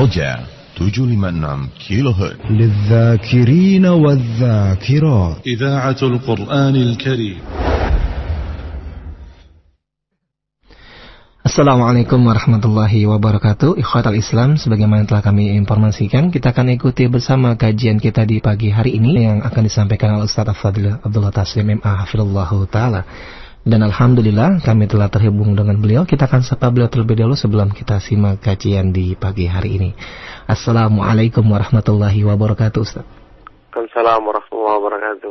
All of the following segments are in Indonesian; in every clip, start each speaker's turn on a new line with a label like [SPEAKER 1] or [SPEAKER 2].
[SPEAKER 1] رجاء 756 كيلو هرتز
[SPEAKER 2] للذاكرين والذاكرات
[SPEAKER 3] إذاعة القرآن الكريم.
[SPEAKER 4] Assalamualaikum warahmatullahi wabarakatuh. Ikhwatal Islam, sebagaimana telah kami informasikan, kita akan ikuti bersama kajian kita di pagi hari ini yang akan disampaikan oleh Ustaz Afadil Abdullah Taslim MA Hafizallahu Ta'ala. Dan Alhamdulillah kami telah terhubung dengan beliau. Kita akan sapa beliau terlebih dahulu sebelum kita simak kajian di pagi hari ini. Assalamualaikum warahmatullahi wabarakatuh, Ustaz.
[SPEAKER 5] Waalaikumsalam warahmatullahi wabarakatuh.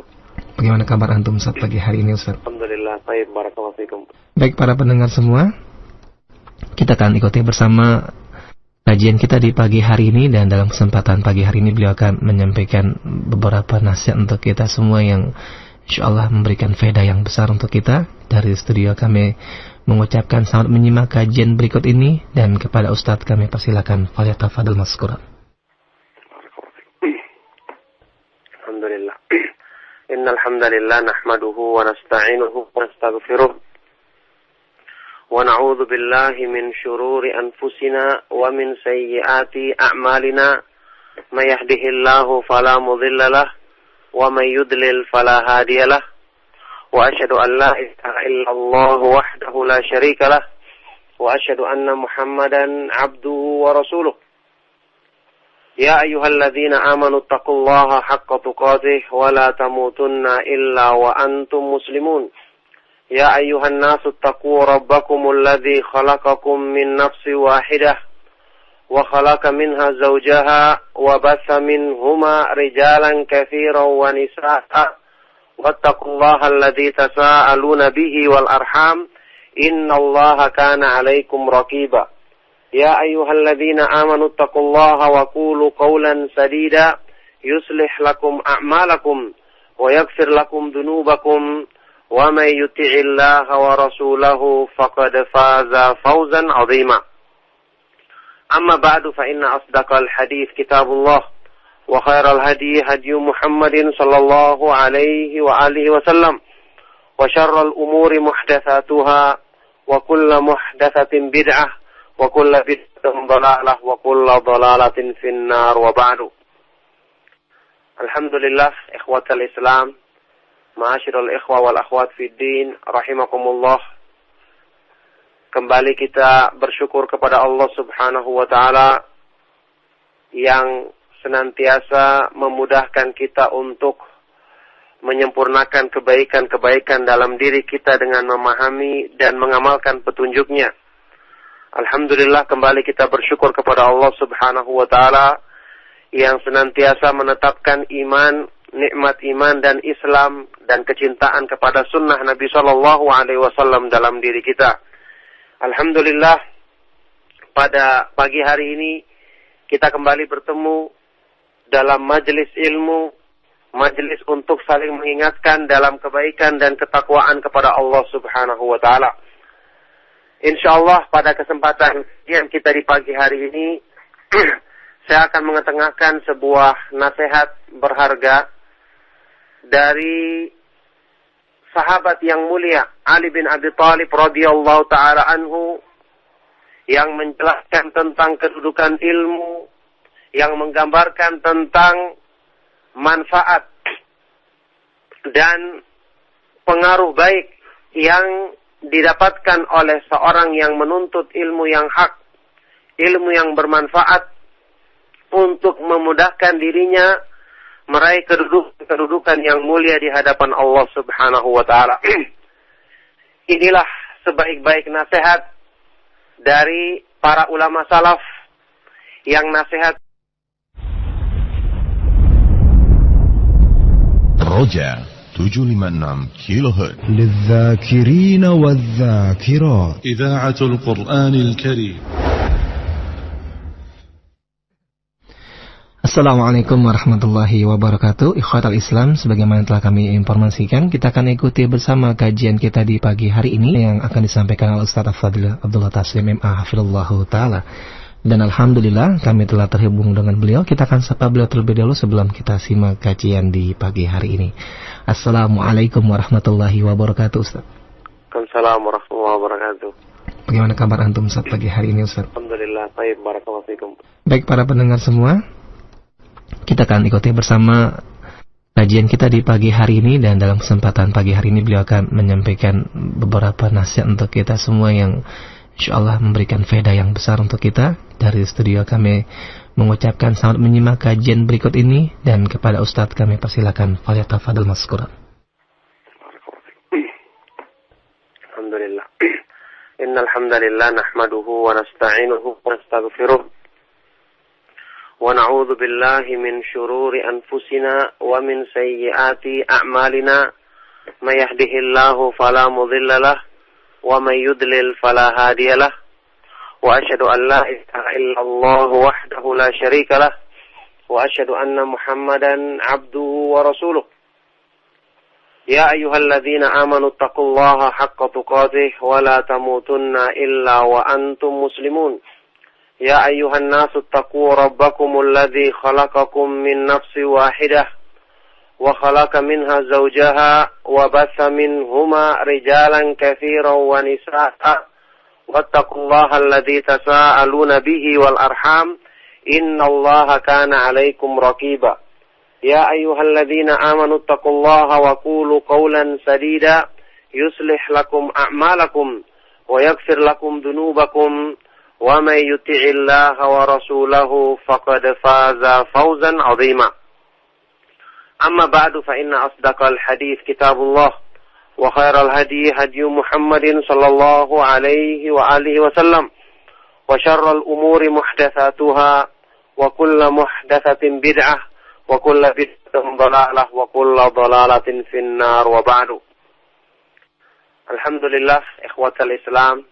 [SPEAKER 4] Bagaimana kabar antum Ustaz pagi hari ini, Ustaz?
[SPEAKER 5] Alhamdulillah, baik, barakallahu fikum.
[SPEAKER 4] Baik para pendengar semua, kita akan ikuti bersama kajian kita di pagi hari ini, dan dalam kesempatan pagi hari ini beliau akan menyampaikan beberapa nasihat untuk kita semua yang insyaallah memberikan faedah yang besar untuk kita. Dari studio kami mengucapkan selamat menyimak kajian berikut ini, dan kepada Ustadz kami persilakan, falyatafadhal mazkura.
[SPEAKER 5] Alhamdulillah. Innal hamdalillah nahmaduhu wa nasta'inuhu wa nastaghfiruh. ونعوذ بالله من شرور أنفسنا ومن سيئات أعمالنا من يهده الله فلا مضل له ومن يضلل فلا هادي له وأشهد أن لا إله إلا الله وحده لا شريك له وأشهد أن محمدا عبده ورسوله يا أيها الذين آمنوا اتقوا الله حق تقاته ولا تموتن إلا وأنتم مسلمون يا أيها الناس اتقوا ربكم الذي خلقكم من نفس واحدة وخلق منها زوجها وبث منهما رجالا كثيرا ونساء واتقوا الله الذي تساءلون به والأرحام إن الله كان عليكم رقيبا يا أيها الذين آمنوا اتقوا الله وقولوا قولا سديدا يصلح لكم أعمالكم ويغفر لكم ذنوبكم ومن يطع الله ورسوله فقد فاز فوزا عظيما أما بعد فإن أصدق الحديث كتاب الله وخير الهدي هدي محمد صلى الله عليه وآله وسلم وشر الأمور محدثاتها وكل محدثة بدعة وكل بدعة ضلالة وكل ضلالة في النار وبعد. Alhamdulillah, ikhwatal Islam, ma'asyiral ikhwa wal akhwat fid din, rahimakumullah. Kembali kita bersyukur kepada Allah Subhanahu wa taala yang senantiasa memudahkan kita untuk menyempurnakan kebaikan-kebaikan dalam diri kita dengan memahami dan mengamalkan petunjuknya. Alhamdulillah, kembali kita bersyukur kepada Allah Subhanahu wa taala yang senantiasa menetapkan iman, nikmat iman dan Islam dan kecintaan kepada sunnah Nabi Sallallahu Alaihi Wasallam dalam diri kita. Alhamdulillah, pada pagi hari ini kita kembali bertemu dalam majelis ilmu, majelis untuk saling mengingatkan dalam kebaikan dan ketakwaan kepada Allah Subhanahu Wa Taala. Insyaallah pada kesempatan yang kita di pagi hari ini saya akan mengetengahkan sebuah nasihat berharga dari sahabat yang mulia Ali bin Abi Thalib radhiyallahu taala anhu, yang menjelaskan tentang kedudukan ilmu, yang menggambarkan tentang manfaat dan pengaruh baik yang didapatkan oleh seorang yang menuntut ilmu yang hak, ilmu yang bermanfaat untuk memudahkan dirinya meraih kedudukan yang mulia di hadapan Allah Subhanahu wa taala. Inilah sebaik-baik nasihat dari para ulama salaf yang nasihat
[SPEAKER 1] Roja 756 كيلو هرتز
[SPEAKER 2] للذاكرين والذاكرات
[SPEAKER 3] إذاعة القرآن الكريم.
[SPEAKER 4] Assalamualaikum warahmatullahi wabarakatuh. Ikhwatal Islam, sebagaimana telah kami informasikan, kita akan ikuti bersama kajian kita di pagi hari ini yang akan disampaikan oleh Ustaz Afadil Abdullah Taslim MA Hafizallahu Ta'ala. Dan Alhamdulillah kami telah terhubung dengan beliau. Kita akan sapa beliau terlebih dahulu sebelum kita simak kajian di pagi hari ini. Assalamualaikum warahmatullahi wabarakatuh, Ustaz.
[SPEAKER 5] Waalaikumsalam warahmatullahi wabarakatuh.
[SPEAKER 4] Bagaimana kabar antum Ustaz pagi hari ini Ustaz?
[SPEAKER 5] Alhamdulillah, baik, barakallahu fikum.
[SPEAKER 4] Baik para pendengar semua, kita akan ikuti bersama kajian kita di pagi hari ini, dan dalam kesempatan pagi hari ini beliau akan menyampaikan beberapa nasihat untuk kita semua yang insyaallah memberikan faedah yang besar untuk kita. Dari studio kami mengucapkan selamat menyimak kajian berikut ini, dan kepada Ustadz kami persilakan falyatafadhal mazkuran.
[SPEAKER 5] Alhamdulillah. Innal hamdalillah nahmaduhu wa nasta'inuhu wa nastaghfiruh wa na'udzu billahi min shururi anfusina wa min sayyiati a'malina may yahdihillahu fala mudilla lahu wa may yudlil fala hadiya lahu wa asyhadu an la ilaha illallah wahdahu la syarika lahu wa asyhadu anna Muhammadan 'abduhu wa rasuluh. Ya ayyuhalladzina amanu taqullaha haqqa tuqatih wa la tamutunna illa wa antum muslimun. Ya ayyuhan nasu taqu rabbakumul ladzi khalaqakum min nafsin wahidah wa khalaqa minha zawjaha wa batha minhuma rijalan katsiran wa nisaa'a wattaqullaha alladzi tasaaluna bihi wal arham innallaha kana 'alaikum raqiba. Ya ayyuhalladzina amanu taqullaha wa qulu qawlan sadida yuslih lakum a'malakum wa yaghfir lakum dhunubakum wa may yuti'illaha wa rasulahu faqad faza fawzan 'azima. Amma ba'du fa inna asdaqal hadits kitabullah wa khairal hadi hadi Muhammadin sallallahu alaihi wa alihi wasallam wa syarrul umuri muhdatsatuha wa kullu muhdatsatin bid'ah wa kullu bid'atin dhalalah wa kullu dhalalatin finnar wa ba'du. Alhamdulillah, ikhwatal Islam,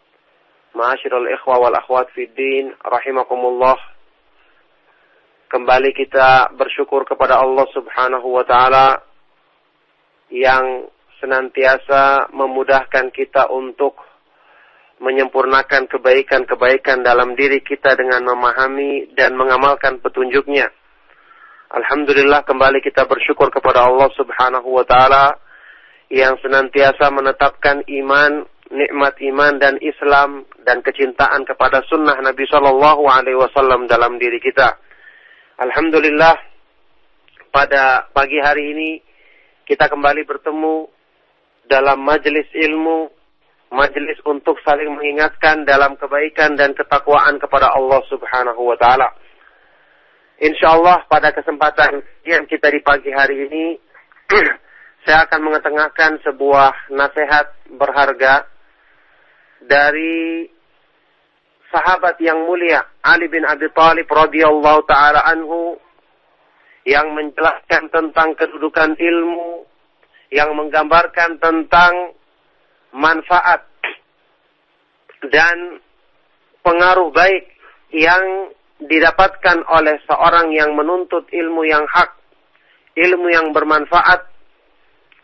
[SPEAKER 5] ma'asyiral ikhwa wal akhwat fid din, rahimakumullah. Kembali kita bersyukur kepada Allah Subhanahu wa taala yang senantiasa memudahkan kita untuk menyempurnakan kebaikan-kebaikan dalam diri kita dengan memahami dan mengamalkan petunjuknya. Alhamdulillah, kembali kita bersyukur kepada Allah Subhanahu wa taala yang senantiasa menetapkan iman, nikmat iman dan Islam dan kecintaan kepada sunnah Nabi sallallahu alaihi wasallam dalam diri kita. Alhamdulillah, pada pagi hari ini kita kembali bertemu dalam majelis ilmu, majelis untuk saling mengingatkan dalam kebaikan dan ketakwaan kepada Allah Subhanahu wa taala. Insyaallah pada kesempatan yang kita di pagi hari ini saya akan mengetengahkan sebuah nasihat berharga dari sahabat yang mulia Ali bin Abi Thalib radhiyallahu taala anhu yang menjelaskan tentang kedudukan ilmu, yang menggambarkan tentang manfaat dan pengaruh baik yang didapatkan oleh seorang yang menuntut ilmu yang hak, ilmu yang bermanfaat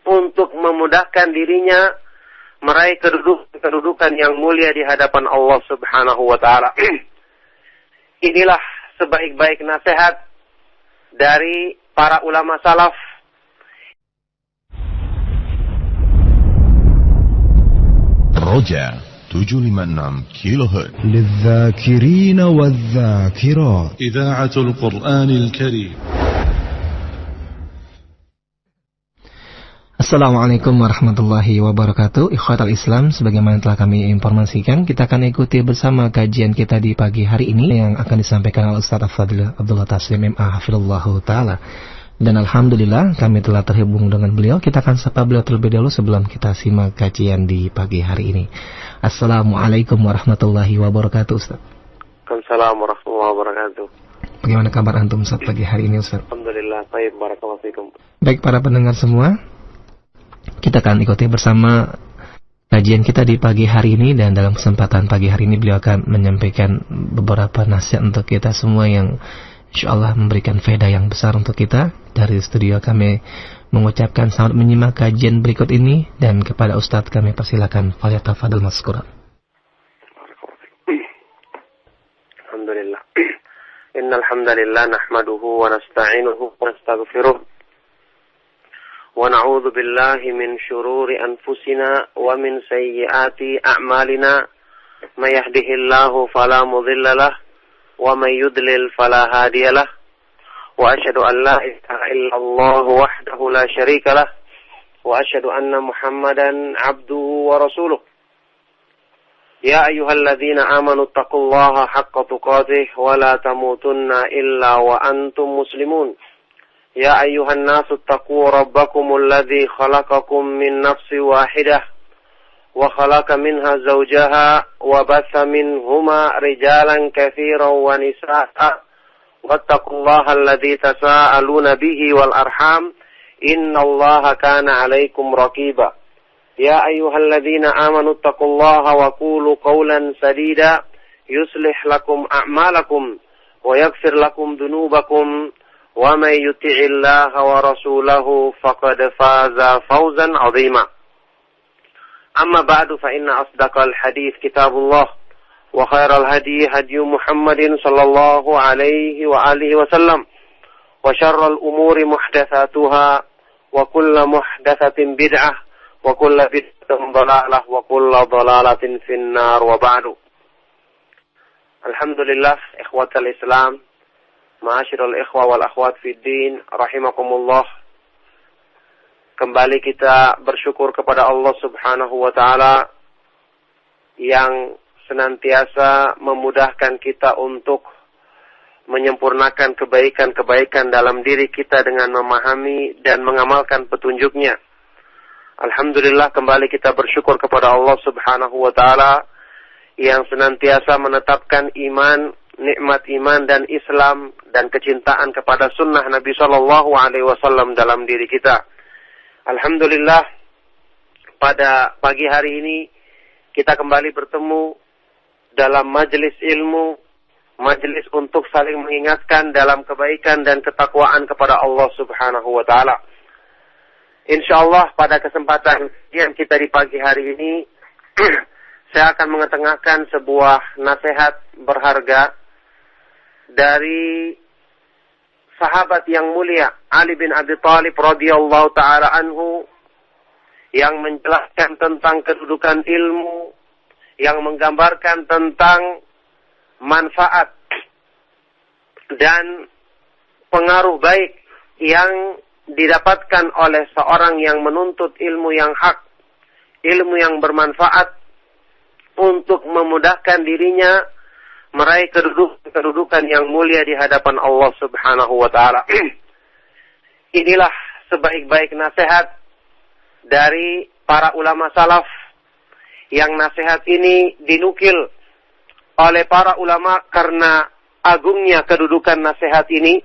[SPEAKER 5] untuk memudahkan dirinya meraih kedudukan yang mulia di hadapan Allah Subhanahu wa taala. Inilah sebaik-baik nasihat dari para ulama salaf.
[SPEAKER 1] Roja 756 kHz
[SPEAKER 2] للذاكرين والذاكرات
[SPEAKER 3] إذاعة القرآن الكريم.
[SPEAKER 4] Assalamualaikum warahmatullahi wabarakatuh. Ikhwatal Islam, sebagaimana telah kami informasikan, kita akan ikuti bersama kajian kita di pagi hari ini yang akan disampaikan oleh Ustaz Abdullah Taslim MA hafizallahu taala. Dan alhamdulillah kami telah terhubung dengan beliau. Kita akan sapa beliau terlebih dahulu sebelum kita simak kajian di pagi hari ini. Assalamualaikum warahmatullahi wabarakatuh, Ustaz.
[SPEAKER 5] Waalaikumsalam warahmatullahi wabarakatuh.
[SPEAKER 4] Bagaimana kabar antum Ustaz pagi hari ini, Ustaz?
[SPEAKER 5] Alhamdulillah, baik, barakallahu fikum.
[SPEAKER 4] Baik para pendengar semua, kita akan ikuti bersama kajian kita di pagi hari ini, dan dalam kesempatan pagi hari ini beliau akan menyampaikan beberapa nasihat untuk kita semua yang insyaallah memberikan faedah yang besar untuk kita. Dari studio kami mengucapkan selamat menyimak kajian berikut ini, dan kepada Ustadz kami persilakan falyatafadhal mazkuran.
[SPEAKER 5] Alhamdulillah. Innal hamdalillah nahmaduhu wa nasta'inuhu wa nastaghfiruh wa na'udzu billahi min shururi anfusina wa min sayyiati a'malina من يهده الله فلا مضل له ومن يضلل فلا هادي له وأشهد أن لا إله إلا الله وحده لا شريك له وأشهد أن محمدا عبده ورسوله يا أيها الذين آمنوا اتقوا الله حق تقاته ولا تموتن إلا وأنتم مسلمون يا أيها الناس اتقوا ربكم الذي خلقكم من نفس واحدة وخلق منها زوجها وبث منهما رجالا كثيرا ونساء واتقوا الله الذي تساءلون به والأرحام إن الله كان عليكم رقيبا يا أيها الذين آمنوا اتقوا الله وقولوا قولا سديدا يصلح لكم أعمالكم ويغفر لكم ذنوبكم ومن يطع الله ورسوله فقد فاز فوزا عظيما أما بعد فإن أصدق الحديث كتاب الله وخير الهدي هدي محمد صلى الله عليه وآله وسلم وشر الأمور محدثاتها وكل محدثة بدعة وكل بدعة ضلالة وكل ضلالة في النار وبعد. Alhamdulillah, ikhwatal Islam, ma'asyiral ikhwa wal akhwat fid din, rahimakumullah. Kembali kita bersyukur kepada Allah Subhanahu wa taala yang senantiasa memudahkan kita untuk menyempurnakan kebaikan-kebaikan dalam diri kita dengan memahami dan mengamalkan petunjuknya. Alhamdulillah, kembali kita bersyukur kepada Allah Subhanahu wa taala yang senantiasa menetapkan iman, nikmat iman dan Islam dan kecintaan kepada sunnah Nabi sallallahu alaihi wasallam dalam diri kita. Alhamdulillah, pada pagi hari ini kita kembali bertemu dalam majelis ilmu, majelis untuk saling mengingatkan dalam kebaikan dan ketakwaan kepada Allah Subhanahu wa taala. Insyaallah pada kesempatan yang kita di pagi hari ini saya akan mengetengahkan sebuah nasihat berharga dari sahabat yang mulia Ali bin Abi Thalib radhiyallahu taala anhu yang menjelaskan tentang kedudukan ilmu, yang menggambarkan tentang manfaat dan pengaruh baik yang didapatkan oleh seorang yang menuntut ilmu yang hak, ilmu yang bermanfaat untuk memudahkan dirinya meraih kedudukan yang mulia di hadapan Allah Subhanahu wa taala. Inilah sebaik-baik nasihat dari para ulama salaf, yang nasihat ini dinukil oleh para ulama karena agungnya kedudukan nasihat ini,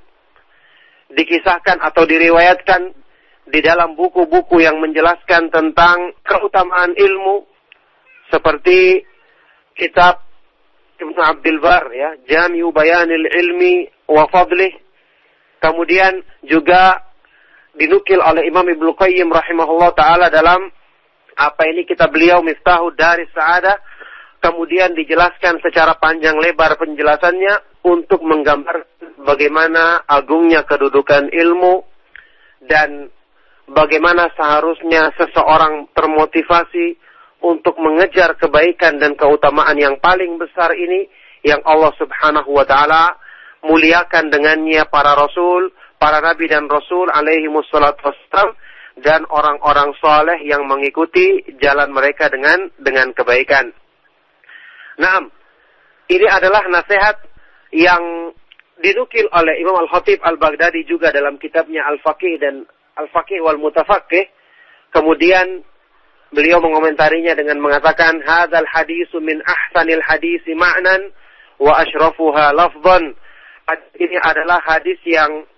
[SPEAKER 5] dikisahkan atau diriwayatkan di dalam buku-buku yang menjelaskan tentang keutamaan ilmu, seperti kitab Ibnu Abdul Bar, ya, Jami'u Bayanil Ilmi wa Fadlih. Kemudian juga dinukil oleh Imam Ibnu Qayyim rahimahullah taala dalam kitab beliau Miftahud Daris Sa'adah. Kemudian dijelaskan secara panjang lebar penjelasannya untuk menggambar bagaimana agungnya kedudukan ilmu dan bagaimana seharusnya seseorang termotivasi untuk mengejar kebaikan dan keutamaan yang paling besar ini yang Allah Subhanahu wa taala muliakan dengannya para rasul, para nabi dan rasul alaihi wassalatu wassalam, dan orang-orang saleh yang mengikuti jalan mereka dengan kebaikan. Nah, ini adalah nasihat yang dinukil oleh Imam Al-Khatib Al-Baghdadi juga dalam kitabnya Al-Faqih dan Al-Faqih wal Mutafaqih. Kemudian beliau mengomentarinya dengan mengatakan, hadzal hadisu min ahsanil hadisi ma'nan wa asyrafuha lafdhan. Ini adalah hadis yang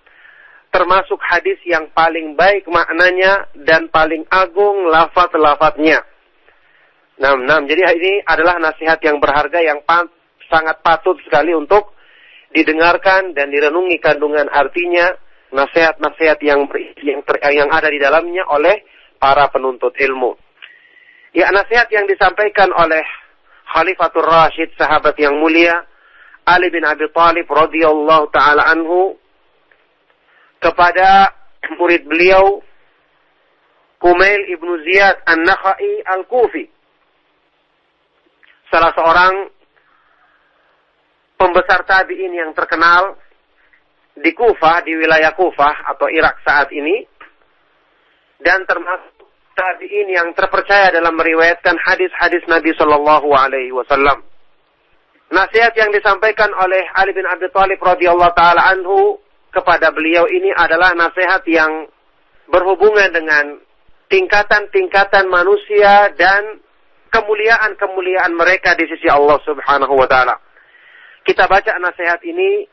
[SPEAKER 5] termasuk hadis yang paling baik maknanya dan paling agung lafaz-lafaznya. Jadi ini adalah nasihat yang berharga yang sangat patut sekali untuk didengarkan dan direnungi kandungan artinya, nasihat-nasihat yang ada di dalamnya oleh para penuntut ilmu. Ya, nasihat yang disampaikan oleh Khalifatul Rashid, sahabat yang mulia Ali bin Abi Thalib radhiyallahu taala anhu kepada murid beliau Kumail ibnu Ziyad An-Nakhai Al-Kufi. salah seorang pembesar tabi'in yang terkenal di Kufah, di wilayah Kufah atau Irak saat ini, dan termasuk tabi'in yang terpercaya dalam meriwayatkan hadis-hadis Nabi Shallallahu Alaihi Wasallam. Nasihat yang disampaikan oleh Ali bin Abi Thalib radhiyallahu taala anhu kepada beliau ini adalah nasihat yang berhubungan dengan tingkatan-tingkatan manusia dan kemuliaan-kemuliaan mereka di sisi Allah Subhanahu wa taala. Kita baca nasihat ini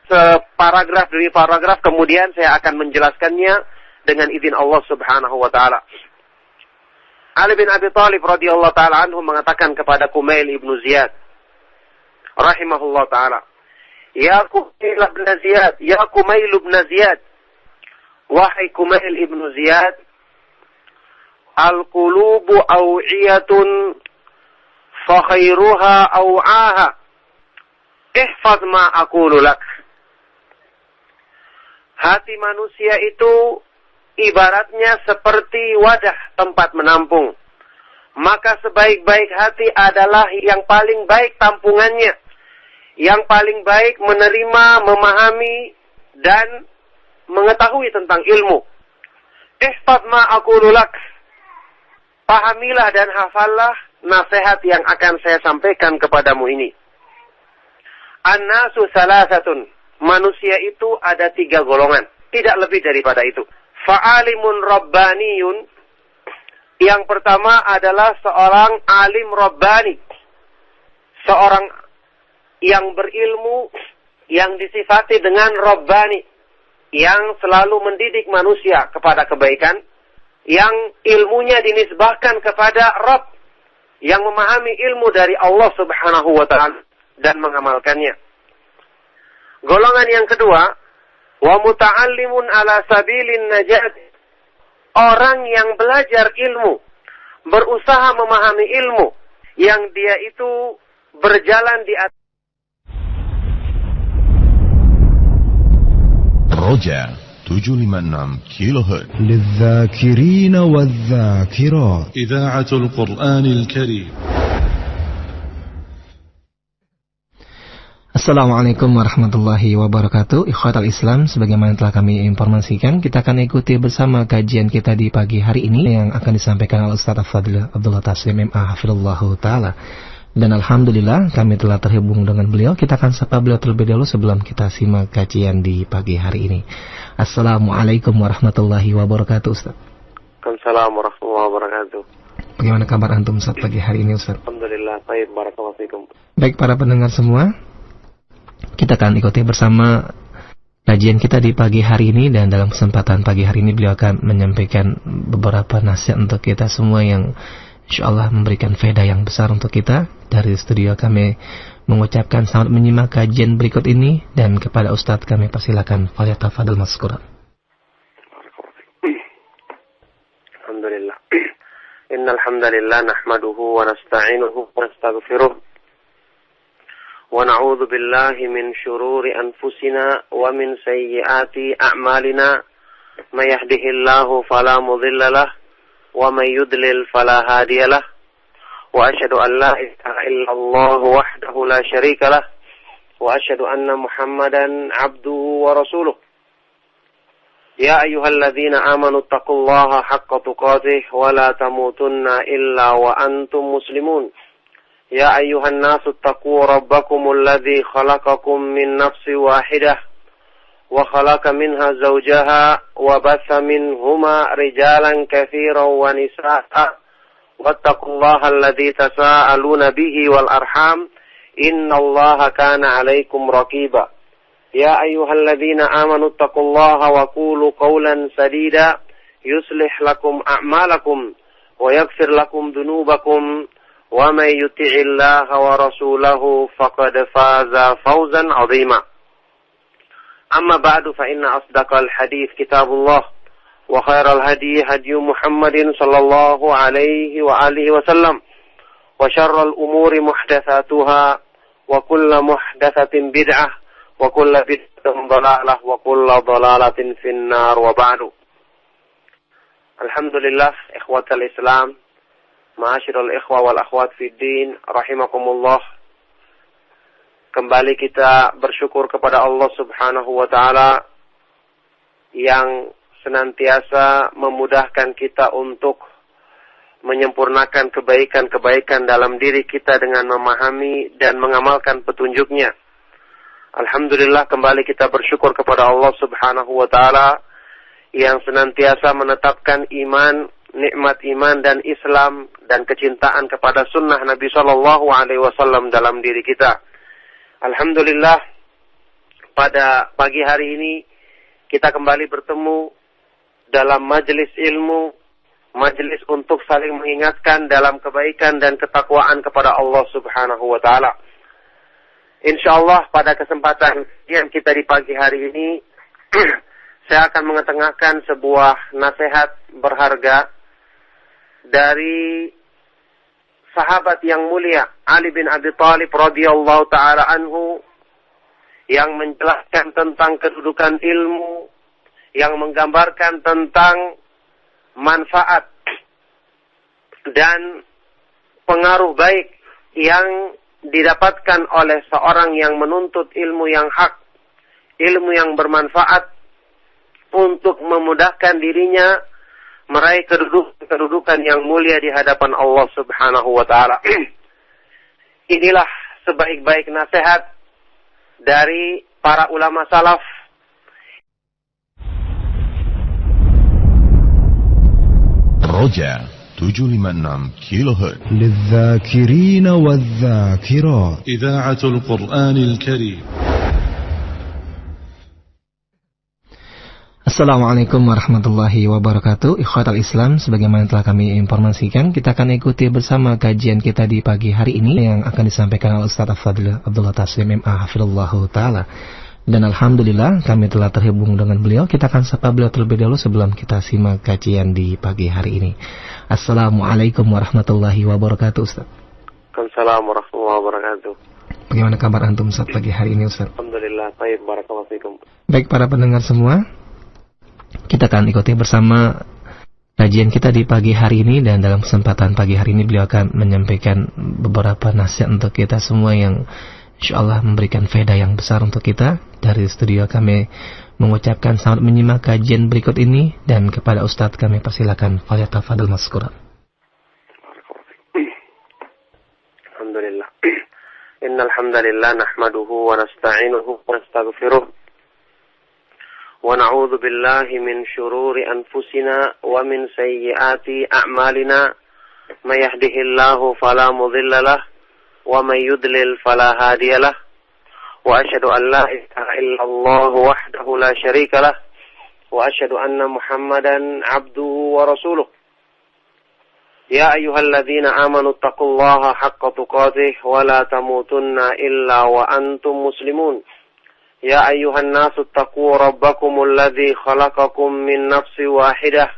[SPEAKER 5] separagraf demi paragraf, kemudian saya akan menjelaskannya dengan izin Allah Subhanahu wa taala. Ali bin Abi Thalib radhiyallahu taala anhu mengatakan kepada Kumail ibnu Ziyad rahimahullah taala, "Ya Kumail ibn Ziyad, ya Kumail ibn Ziyad, wahai Kumail ibnu Ziyad, al-qulubu aw'iyatun fa khairuha aw'aha. Ihfaz ma aqulu lak." Hati manusia itu ibaratnya seperti wadah tempat menampung. Maka sebaik-baik hati adalah yang paling baik tampungannya, yang paling baik menerima, memahami, dan mengetahui tentang ilmu. Ihfaz ma aqulu lak. Pahamilah dan hafallah nasihat yang akan saya sampaikan kepadamu ini. An-nasu salasatun. Manusia itu ada 3 golongan, tidak lebih daripada itu. Fa'alimun rabbaniyun. Yang pertama adalah seorang alim rabbani, seorang yang berilmu, yang disifati dengan rabbani, yang selalu mendidik manusia kepada kebaikan, yang ilmunya dinisbahkan kepada Rabb, yang memahami ilmu dari Allah Subhanahu wa ta'ala dan mengamalkannya. Golongan yang kedua, wa muta'allimun ala sabilin najat. Orang yang belajar ilmu, berusaha memahami ilmu, yang dia itu berjalan di atas
[SPEAKER 1] Roja 756 كيلوهرتز
[SPEAKER 2] للذاكرين والذاكرات.
[SPEAKER 3] إذاعة القرآن الكريم.
[SPEAKER 4] Assalamualaikum warahmatullahi wabarakatuh. Ikhwatal Islam, sebagaimana telah kami informasikan, kita akan ikuti bersama kajian kita di pagi hari ini yang akan disampaikan oleh Ustaz Abdullah Taslim MA hafizallahu taala. Dan alhamdulillah kami telah terhubung dengan beliau. Kita akan sapa beliau terlebih dahulu sebelum kita simak kajian di pagi hari ini. Assalamualaikum warahmatullahi wabarakatuh, Ustaz.
[SPEAKER 5] Waalaikumsalam warahmatullahi wabarakatuh.
[SPEAKER 4] Bagaimana kabar antum Ustaz pagi hari ini, Ustaz?
[SPEAKER 5] Alhamdulillah, baik, barakallahu fikum.
[SPEAKER 4] Baik para pendengar semua, kita akan ikuti bersama kajian kita di pagi hari ini, dan dalam kesempatan pagi hari ini beliau akan menyampaikan beberapa nasihat untuk kita semua yang insyaallah memberikan faedah yang besar untuk kita. Dari studio kami mengucapkan selamat menyimak kajian berikut ini, dan kepada Ustadz kami persilakan, falyatafadhal mazkura.
[SPEAKER 5] Alhamdulillah. Innal hamdalillah nahmaduhu wa nasta'inuhu wa nastaghfiruh. ونعوذ بالله من شرور أنفسنا ومن سيئات أعمالنا من يهده الله فلا مضل له ومن يضلل فلا هادي له وأشهد أن لا إله إلا الله وحده لا شريك له وأشهد أن محمدا عبده ورسوله يا أيها الذين آمنوا اتقوا الله حق تقاته ولا تموتن إلا وأنتم مسلمون يا أيها الناس اتقوا ربكم الذي خلقكم من نفس واحدة وخلق منها زوجها وبث منهما رجالا كثيرا ونساء واتقوا الله الذي تساءلون به والأرحام إن الله كان عليكم رقيبا يا أيها الذين آمنوا اتقوا الله وقولوا قولا سديدا يصلح لكم أعمالكم ويغفر لكم ذنوبكم ومن يطع الله ورسوله فقد فاز فوزا عظيما أما بعد فإن أصدق الحديث كتاب الله وخير الهدي هدي محمد صلى الله عليه وآله وسلم وشر الأمور محدثاتها وكل محدثة بدعة وكل بدعة ضلالة وكل ضلالة في النار وبعد. Alhamdulillah, ikhwatal Islam, Ma'asyiral ikhwa wal akhwat fid din, rahimakumullah. Kembali kita bersyukur kepada Allah Subhanahu wa taala yang senantiasa memudahkan kita untuk menyempurnakan kebaikan-kebaikan dalam diri kita dengan memahami dan mengamalkan petunjuknya. Alhamdulillah, kembali kita bersyukur kepada Allah Subhanahu wa taala yang senantiasa menetapkan iman, nikmat iman dan Islam dan kecintaan kepada sunnah Nabi sallallahu alaihi wasallam dalam diri kita. Alhamdulillah, pada pagi hari ini kita kembali bertemu dalam majelis ilmu, majelis untuk saling mengingatkan dalam kebaikan dan ketakwaan kepada Allah Subhanahu wa taala. Insyaallah pada kesempatan yang kita di pagi hari ini saya akan mengetengahkan sebuah nasihat berharga dari sahabat yang mulia Ali bin Abi Thalib radhiyallahu taala anhu yang menjelaskan tentang kedudukan ilmu, yang menggambarkan tentang manfaat dan pengaruh baik yang didapatkan oleh seorang yang menuntut ilmu yang hak, ilmu yang bermanfaat untuk memudahkan dirinya meraih kedudukan yang mulia di hadapan Allah Subhanahu wa taala. Inilah sebaik-baik nasihat dari para ulama salaf.
[SPEAKER 1] Roja 756 kHz
[SPEAKER 2] للذاكرين والذاكرات
[SPEAKER 3] إذاعة القرآن الكريم.
[SPEAKER 4] Assalamualaikum warahmatullahi wabarakatuh. Ikhwatal Islam, sebagaimana telah kami informasikan, kita akan ikuti bersama kajian kita di pagi hari ini yang akan disampaikan oleh Ustaz Abdullah Taslim MA hafizallahu taala. Dan alhamdulillah kami telah terhubung dengan beliau. Kita akan sapa beliau terlebih dahulu sebelum kita simak kajian di pagi hari ini. Assalamualaikum warahmatullahi wabarakatuh, Ustaz.
[SPEAKER 5] Waalaikumsalam warahmatullahi wabarakatuh.
[SPEAKER 4] Bagaimana kabar antum Ustaz pagi hari ini, Ustaz?
[SPEAKER 5] Alhamdulillah, baik, barakallahu fikum.
[SPEAKER 4] Baik para pendengar semua, kita akan ikuti bersama kajian kita di pagi hari ini, dan dalam kesempatan pagi hari ini beliau akan menyampaikan beberapa nasihat untuk kita semua yang insyaallah memberikan faedah yang besar untuk kita. Dari studio kami mengucapkan selamat menyimak kajian berikut ini, dan kepada Ustadz kami persilakan falyatafadhal mazkura.
[SPEAKER 5] Alhamdulillah. Innal hamdalillah nahmaduhu wa nasta'inuhu wa nastaghfiruh. ونعوذ بالله من شرور أنفسنا ومن سيئات أعمالنا من يهده الله فلا مضل له ومن يضلل فلا هادي له وأشهد أن لا إله إلا الله وحده لا شريك له وأشهد أن محمدا عبده ورسوله يا أيها الذين آمنوا اتقوا الله حق تقاته ولا تموتن إلا وأنتم مسلمون يا أيها الناس اتقوا ربكم الذي خلقكم من نفس واحدة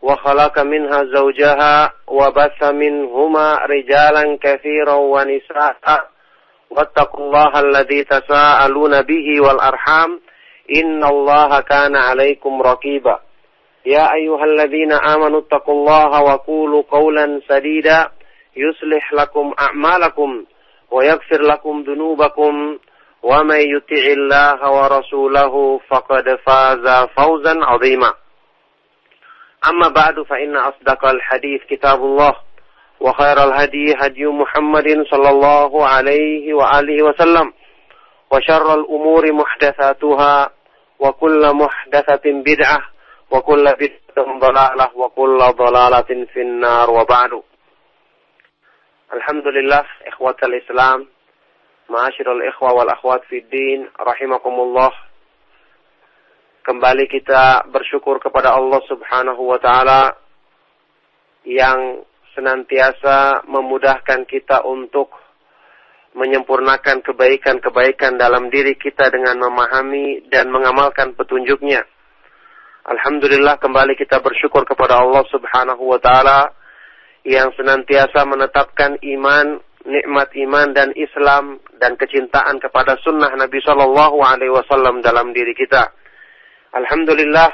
[SPEAKER 5] وخلق منها زوجها وبث منهما رجالا كثيرا ونساء واتقوا الله الذي تساءلون به والأرحام إن الله كان عليكم رقيبا يا أيها الذين آمنوا اتقوا الله وقولوا قولا سديدا يصلح لكم أعمالكم ويغفر لكم ذنوبكم ومن يطع الله ورسوله فقد فاز فوزا عظيما أما بعد فإن أصدق الحديث كتاب الله وخير الهدي هدي محمد صلى الله عليه وآله وسلم وشر الأمور محدثاتها وكل محدثة بدعة وكل بدعة ضلالة وكل ضلالة في النار وبعد. Alhamdulillah, ikhwatal Islam, ma'asyiral ikhwa wal akhwat fid din, rahimakumullah. Kembali kita bersyukur kepada Allah Subhanahu wa taala yang senantiasa memudahkan kita untuk menyempurnakan kebaikan-kebaikan dalam diri kita dengan memahami dan mengamalkan petunjuknya. Alhamdulillah, kembali kita bersyukur kepada Allah Subhanahu wa taala yang senantiasa menetapkan iman, nikmat iman dan Islam dan kecintaan kepada sunnah Nabi sallallahu alaihi wasallam dalam diri kita. Alhamdulillah,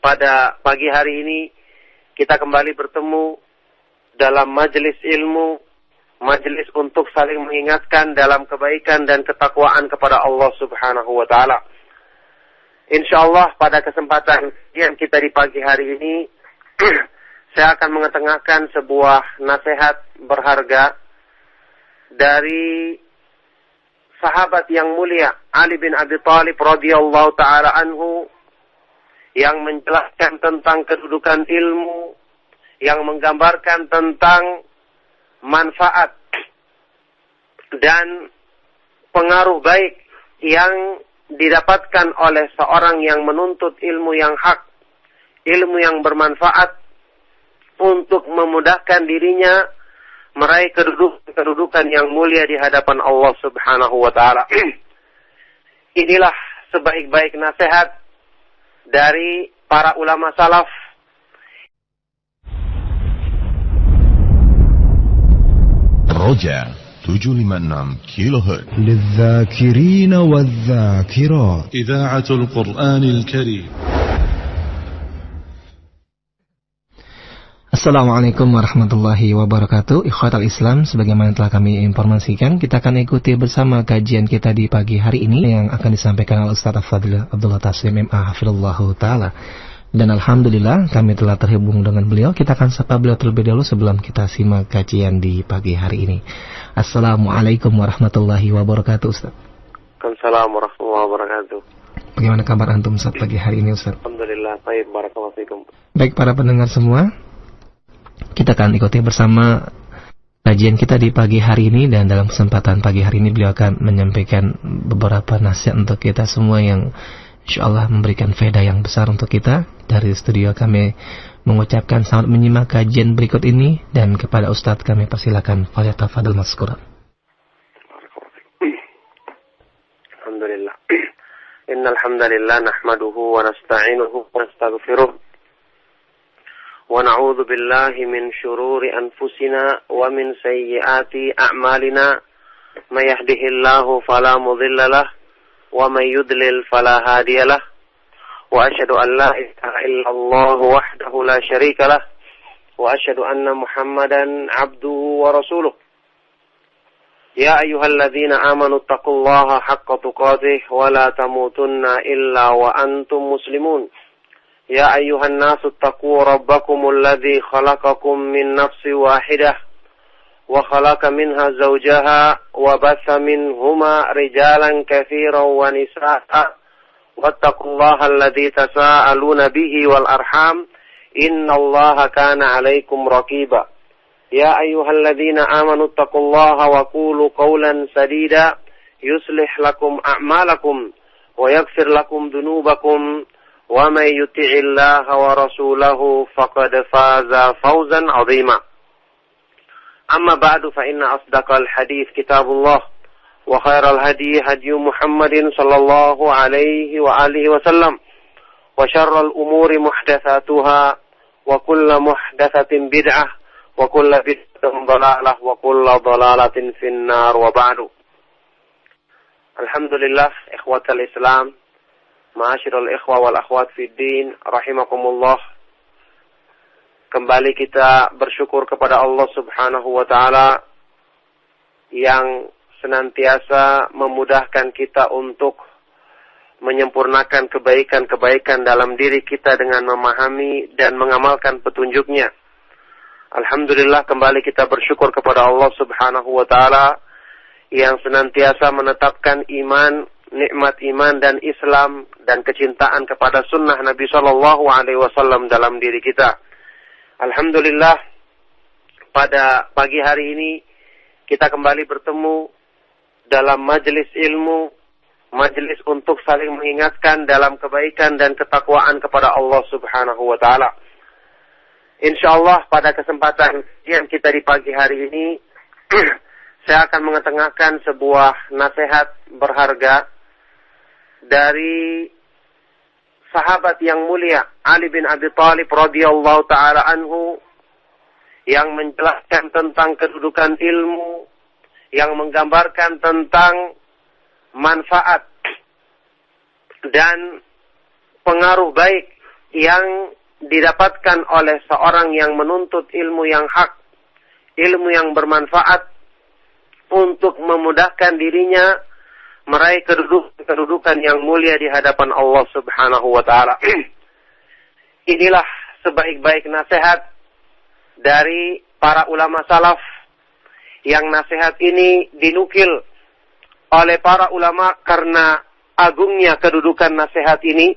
[SPEAKER 5] pada pagi hari ini kita kembali bertemu dalam majelis ilmu, majelis untuk saling mengingatkan dalam kebaikan dan ketakwaan kepada Allah Subhanahu wa taala. Insyaallah pada kesempatan yang kita di pagi hari ini saya akan mengetengahkan sebuah nasihat berharga dari sahabat yang mulia Ali bin Abi Thalib radhiyallahu taala anhu, yang menjelaskan tentang kedudukan ilmu, yang menggambarkan tentang manfaat dan pengaruh baik yang didapatkan oleh seorang yang menuntut ilmu yang hak, ilmu yang bermanfaat untuk memudahkan dirinya meraih kedudukan yang mulia di hadapan Allah Subhanahu wa taala. Inilah sebaik-baik nasihat dari para ulama salaf.
[SPEAKER 1] Roja 756 kHz
[SPEAKER 2] للذاكرين والذاكرات.
[SPEAKER 3] إذاعة القرآن الكريم.
[SPEAKER 4] Assalamualaikum warahmatullahi wabarakatuh. Ikhwatal Islam, sebagaimana telah kami informasikan, kita akan ikuti bersama kajian kita di pagi hari ini yang akan disampaikan oleh Ustaz Al-Fadhil Abdullah Taslim MA hafizallahu taala. Dan alhamdulillah kami telah terhubung dengan beliau. Kita akan sapa beliau terlebih dahulu sebelum kita simak kajian di pagi hari ini. Assalamualaikum warahmatullahi wabarakatuh, Ustaz.
[SPEAKER 5] Waalaikumsalam warahmatullahi wabarakatuh.
[SPEAKER 4] Bagaimana kabar antum Ustaz pagi hari ini, Ustaz?
[SPEAKER 5] Alhamdulillah, baik, barakallahu fikum.
[SPEAKER 4] Baik para pendengar semua, kita akan ikuti bersama kajian kita di pagi hari ini, dan dalam kesempatan pagi hari ini beliau akan menyampaikan beberapa nasihat untuk kita semua yang insyaallah memberikan faedah yang besar untuk kita. Dari studio kami mengucapkan selamat menyimak kajian berikut ini, dan kepada Ustadz kami persilakan falyatafadhal mazkura.
[SPEAKER 5] Alhamdulillah. Innal hamdalillah nahmaduhu wa nasta'inuhu wa nastaghfiruh. ونعوذ بالله من شرور أنفسنا ومن سيئات أعمالنا من يهده الله فلا مضل له ومن يضلل فلا هادي له وأشهد أن لا إله إلا الله وحده لا شريك له وأشهد أن محمدا عبده ورسوله يا أيها الذين آمنوا اتقوا الله حق تقاته ولا تموتن إلا وأنتم مسلمون يا أيها الناس اتقوا ربكم الذي خلقكم من نفس واحدة وخلق منها زوجها وبث منهما رجالا كثيرا ونساء واتقوا الله الذي تساءلون به والأرحام إن الله كان عليكم رقيبا يا أيها الذين آمنوا اتقوا الله وقولوا قولا سديدا يصلح لكم أعمالكم ويغفر لكم ذنوبكم ومن يطع الله ورسوله فقد فاز فوزا عظيما أما بعد فإن أصدق الحديث كتاب الله وخير الهدي هدي محمد صلى الله عليه وآله وسلم وشر الأمور محدثاتها وكل محدثة بدعة وكل بدعة ضلالة وكل ضلالة في النار وبعد. Alhamdulillah, ikhwatal Islam, ma'asyiral ikhwa wal akhwat fid din, rahimakumullah. Kembali kita bersyukur kepada Allah Subhanahu wa taala yang senantiasa memudahkan kita untuk menyempurnakan kebaikan-kebaikan dalam diri kita dengan memahami dan mengamalkan petunjuknya. Alhamdulillah, kembali kita bersyukur kepada Allah Subhanahu wa taala yang senantiasa menetapkan iman, nikmat iman dan Islam dan kecintaan kepada sunnah Nabi sallallahu alaihi wasallam dalam diri kita. Alhamdulillah, pada pagi hari ini kita kembali bertemu dalam majelis ilmu, majelis untuk saling mengingatkan dalam kebaikan dan ketakwaan kepada Allah Subhanahu wa taala. Insyaallah pada kesempatan yang kita di pagi hari ini saya akan mengetengahkan sebuah nasihat berharga dari sahabat yang mulia Ali bin Abi Thalib radhiyallahu taala anhu, yang menjelaskan tentang kedudukan ilmu, yang menggambarkan tentang manfaat dan pengaruh baik yang didapatkan oleh seorang yang menuntut ilmu yang hak, ilmu yang bermanfaat untuk memudahkan dirinya meraih kedudukan yang mulia di hadapan Allah Subhanahu wa taala. Inilah sebaik-baik nasihat dari para ulama salaf, yang nasihat ini dinukil oleh para ulama karena agungnya kedudukan nasihat ini,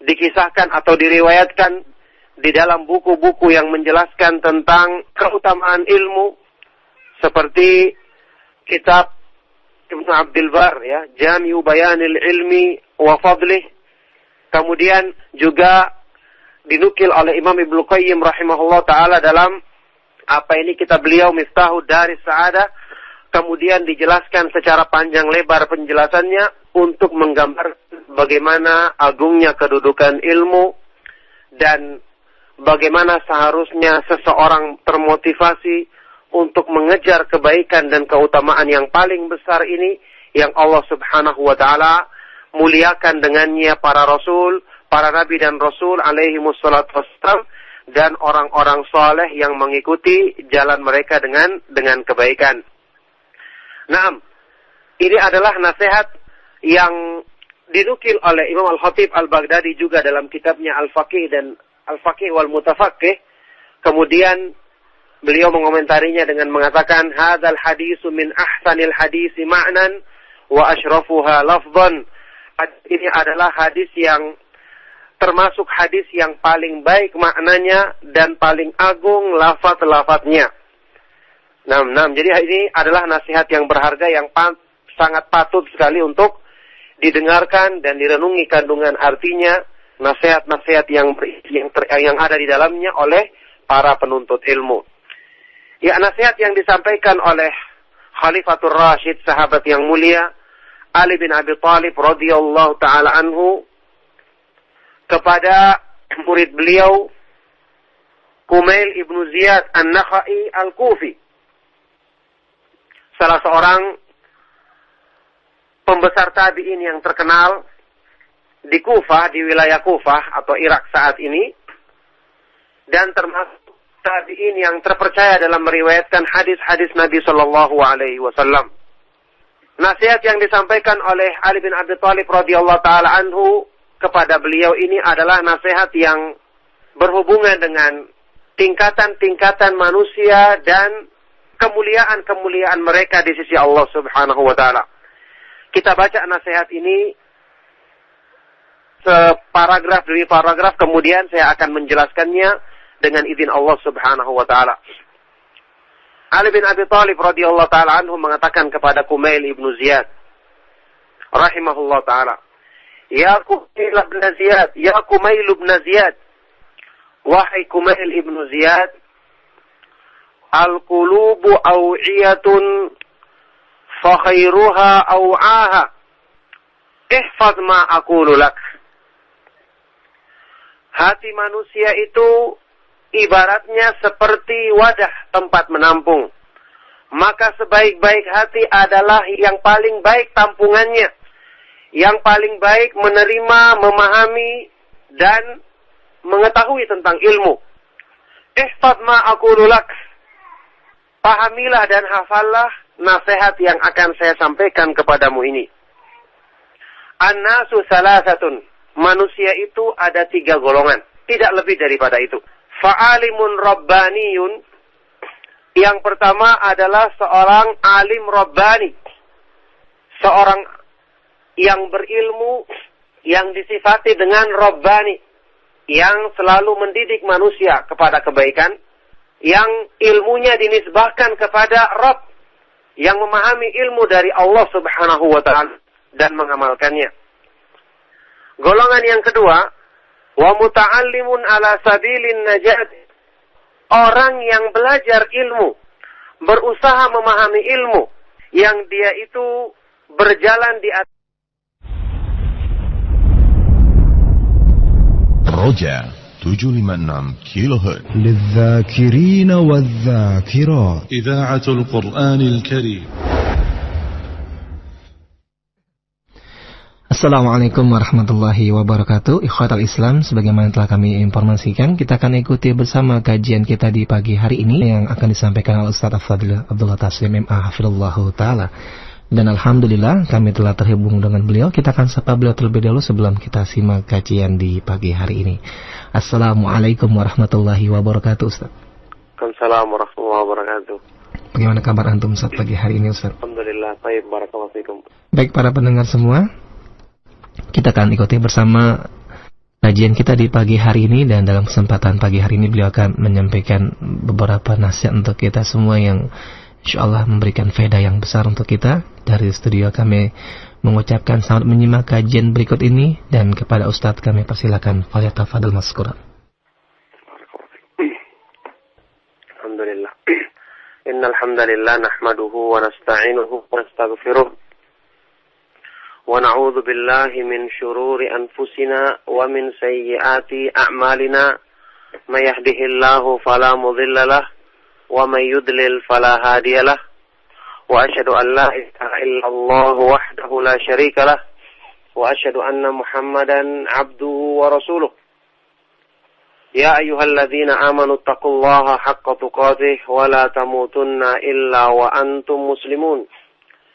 [SPEAKER 5] dikisahkan atau diriwayatkan di dalam buku-buku yang menjelaskan tentang keutamaan ilmu, seperti kitab Ibnu Abdul Bar, ya, Jami'u Bayanil Ilmi wa Fadlih. Kemudian juga dinukil oleh Imam Ibnu Qayyim rahimahullah taala dalam kitab beliau Miftahud Daris Sa'adah. Kemudian dijelaskan secara panjang lebar penjelasannya untuk menggambar bagaimana agungnya kedudukan ilmu dan bagaimana seharusnya seseorang termotivasi untuk mengejar kebaikan dan keutamaan yang paling besar ini, yang Allah Subhanahu wa taala muliakan dengannya para rasul, para nabi dan rasul alaihi wassalatu wassalam, dan orang-orang saleh yang mengikuti jalan mereka dengan kebaikan. Naam, ini adalah nasihat yang dinukil oleh Imam Al-Khatib Al-Baghdadi juga dalam kitabnya Al-Faqih dan Al-Faqih wal Mutafaqih. Kemudian beliau mengomentarinya dengan mengatakan, hadzal hadisu min ahsanil hadisi ma'nan wa asyrafuha lafdhan. Ini adalah hadis yang termasuk hadis yang paling baik maknanya dan paling agung lafaz-lafaznya. Jadi ini adalah nasihat yang berharga yang sangat patut sekali untuk didengarkan dan direnungi kandungan artinya, nasihat-nasihat yang ada di dalamnya oleh para penuntut ilmu. Ya, nasihat yang disampaikan oleh Khalifatul Rashid, sahabat yang mulia Ali bin Abi Thalib radhiyallahu taala anhu, kepada murid beliau Kumail ibnu Ziyad An-Nakhai Al-Kufi, salah seorang pembesar tabi'in yang terkenal di Kufah, di wilayah Kufah atau Irak saat ini, dan termasuk tabi'in yang terpercaya dalam meriwayatkan hadis-hadis Nabi Shallallahu Alaihi Wasallam. Nasihat yang disampaikan oleh Ali bin Abi Thalib radhiyallahu taala anhu kepada beliau ini adalah nasihat yang berhubungan dengan tingkatan-tingkatan manusia dan kemuliaan-kemuliaan mereka di sisi Allah Subhanahu wa taala. Kita baca nasihat ini separagraf demi paragraf, kemudian saya akan menjelaskannya dengan izin Allah Subhanahu wa taala. Ali bin Abi Thalib radhiyallahu taala anhu mengatakan kepada Kumail ibnu Ziyad rahimahullah taala, "Ya Kumail ibn Ziyad, ya Kumail ibn Ziyad, wahai Kumail ibnu Ziyad, al-qulubu aw'iyatun fa khairuha aw'aha. Ihfaz ma aqulu lak." Hati manusia itu ibaratnya seperti wadah tempat menampung. Maka sebaik-baik hati adalah yang paling baik tampungannya, yang paling baik menerima, memahami, dan mengetahui tentang ilmu. Ihfaz ma aqulu lak. Pahamilah dan hafallah nasihat yang akan saya sampaikan kepadamu ini. An-nasu salasatun. Manusia itu ada 3 golongan, tidak lebih daripada itu. Fa'alimun rabbaniyun. Yang pertama adalah seorang alim rabbani. Seorang yang berilmu, yang disifati dengan rabbani, yang selalu mendidik manusia kepada kebaikan, yang ilmunya dinisbahkan kepada Rabb, yang memahami ilmu dari Allah Subhanahu wa ta'ala dan mengamalkannya. Golongan yang kedua, wa muta'allimun ala sabilin najat. Orang yang belajar ilmu, berusaha memahami ilmu, yang dia itu berjalan di atas
[SPEAKER 1] Roja 756 kHz
[SPEAKER 2] للذاكرين والذاكرات
[SPEAKER 3] إذاعة القرآن الكريم.
[SPEAKER 4] Assalamualaikum warahmatullahi wabarakatuh. Ikhwatal Islam, sebagaimana telah kami informasikan, kita akan ikuti bersama kajian kita di pagi hari ini yang akan disampaikan oleh Ustaz Al-Fadil Abdullah Taslim MA Hafizallahu Ta'ala. Dan Alhamdulillah kami telah terhubung dengan beliau. Kita akan sapa beliau terlebih dahulu sebelum kita simak kajian di pagi hari ini. Assalamualaikum warahmatullahi wabarakatuh, Ustaz.
[SPEAKER 5] Waalaikumsalam warahmatullahi wabarakatuh.
[SPEAKER 4] Bagaimana kabar antum Ustaz pagi hari ini, Ustaz?
[SPEAKER 5] Alhamdulillah, baik, barakallahu fikum.
[SPEAKER 4] Baik para pendengar semua, kita akan ikuti bersama kajian kita di pagi hari ini, dan dalam kesempatan pagi hari ini beliau akan menyampaikan beberapa nasihat untuk kita semua yang insyaallah memberikan faedah yang besar untuk kita. Dari studio kami mengucapkan selamat menyimak kajian berikut ini, dan kepada Ustadz kami persilakan falyatafadhal mashkuran.
[SPEAKER 5] Alhamdulillah. Innal hamdalillah nahmaduhu wa nasta'inuhu wa nastaghfiruh. ونعوذ بالله من شرور أنفسنا ومن سيئات أعمالنا من يهده الله فلا مضل له ومن يضلل فلا هادي له وأشهد أن لا إله إلا الله وحده لا شريك له وأشهد أن محمدا عبده ورسوله يا أيها الذين آمنوا اتقوا الله حق تقاته ولا تموتن إلا وأنتم مسلمون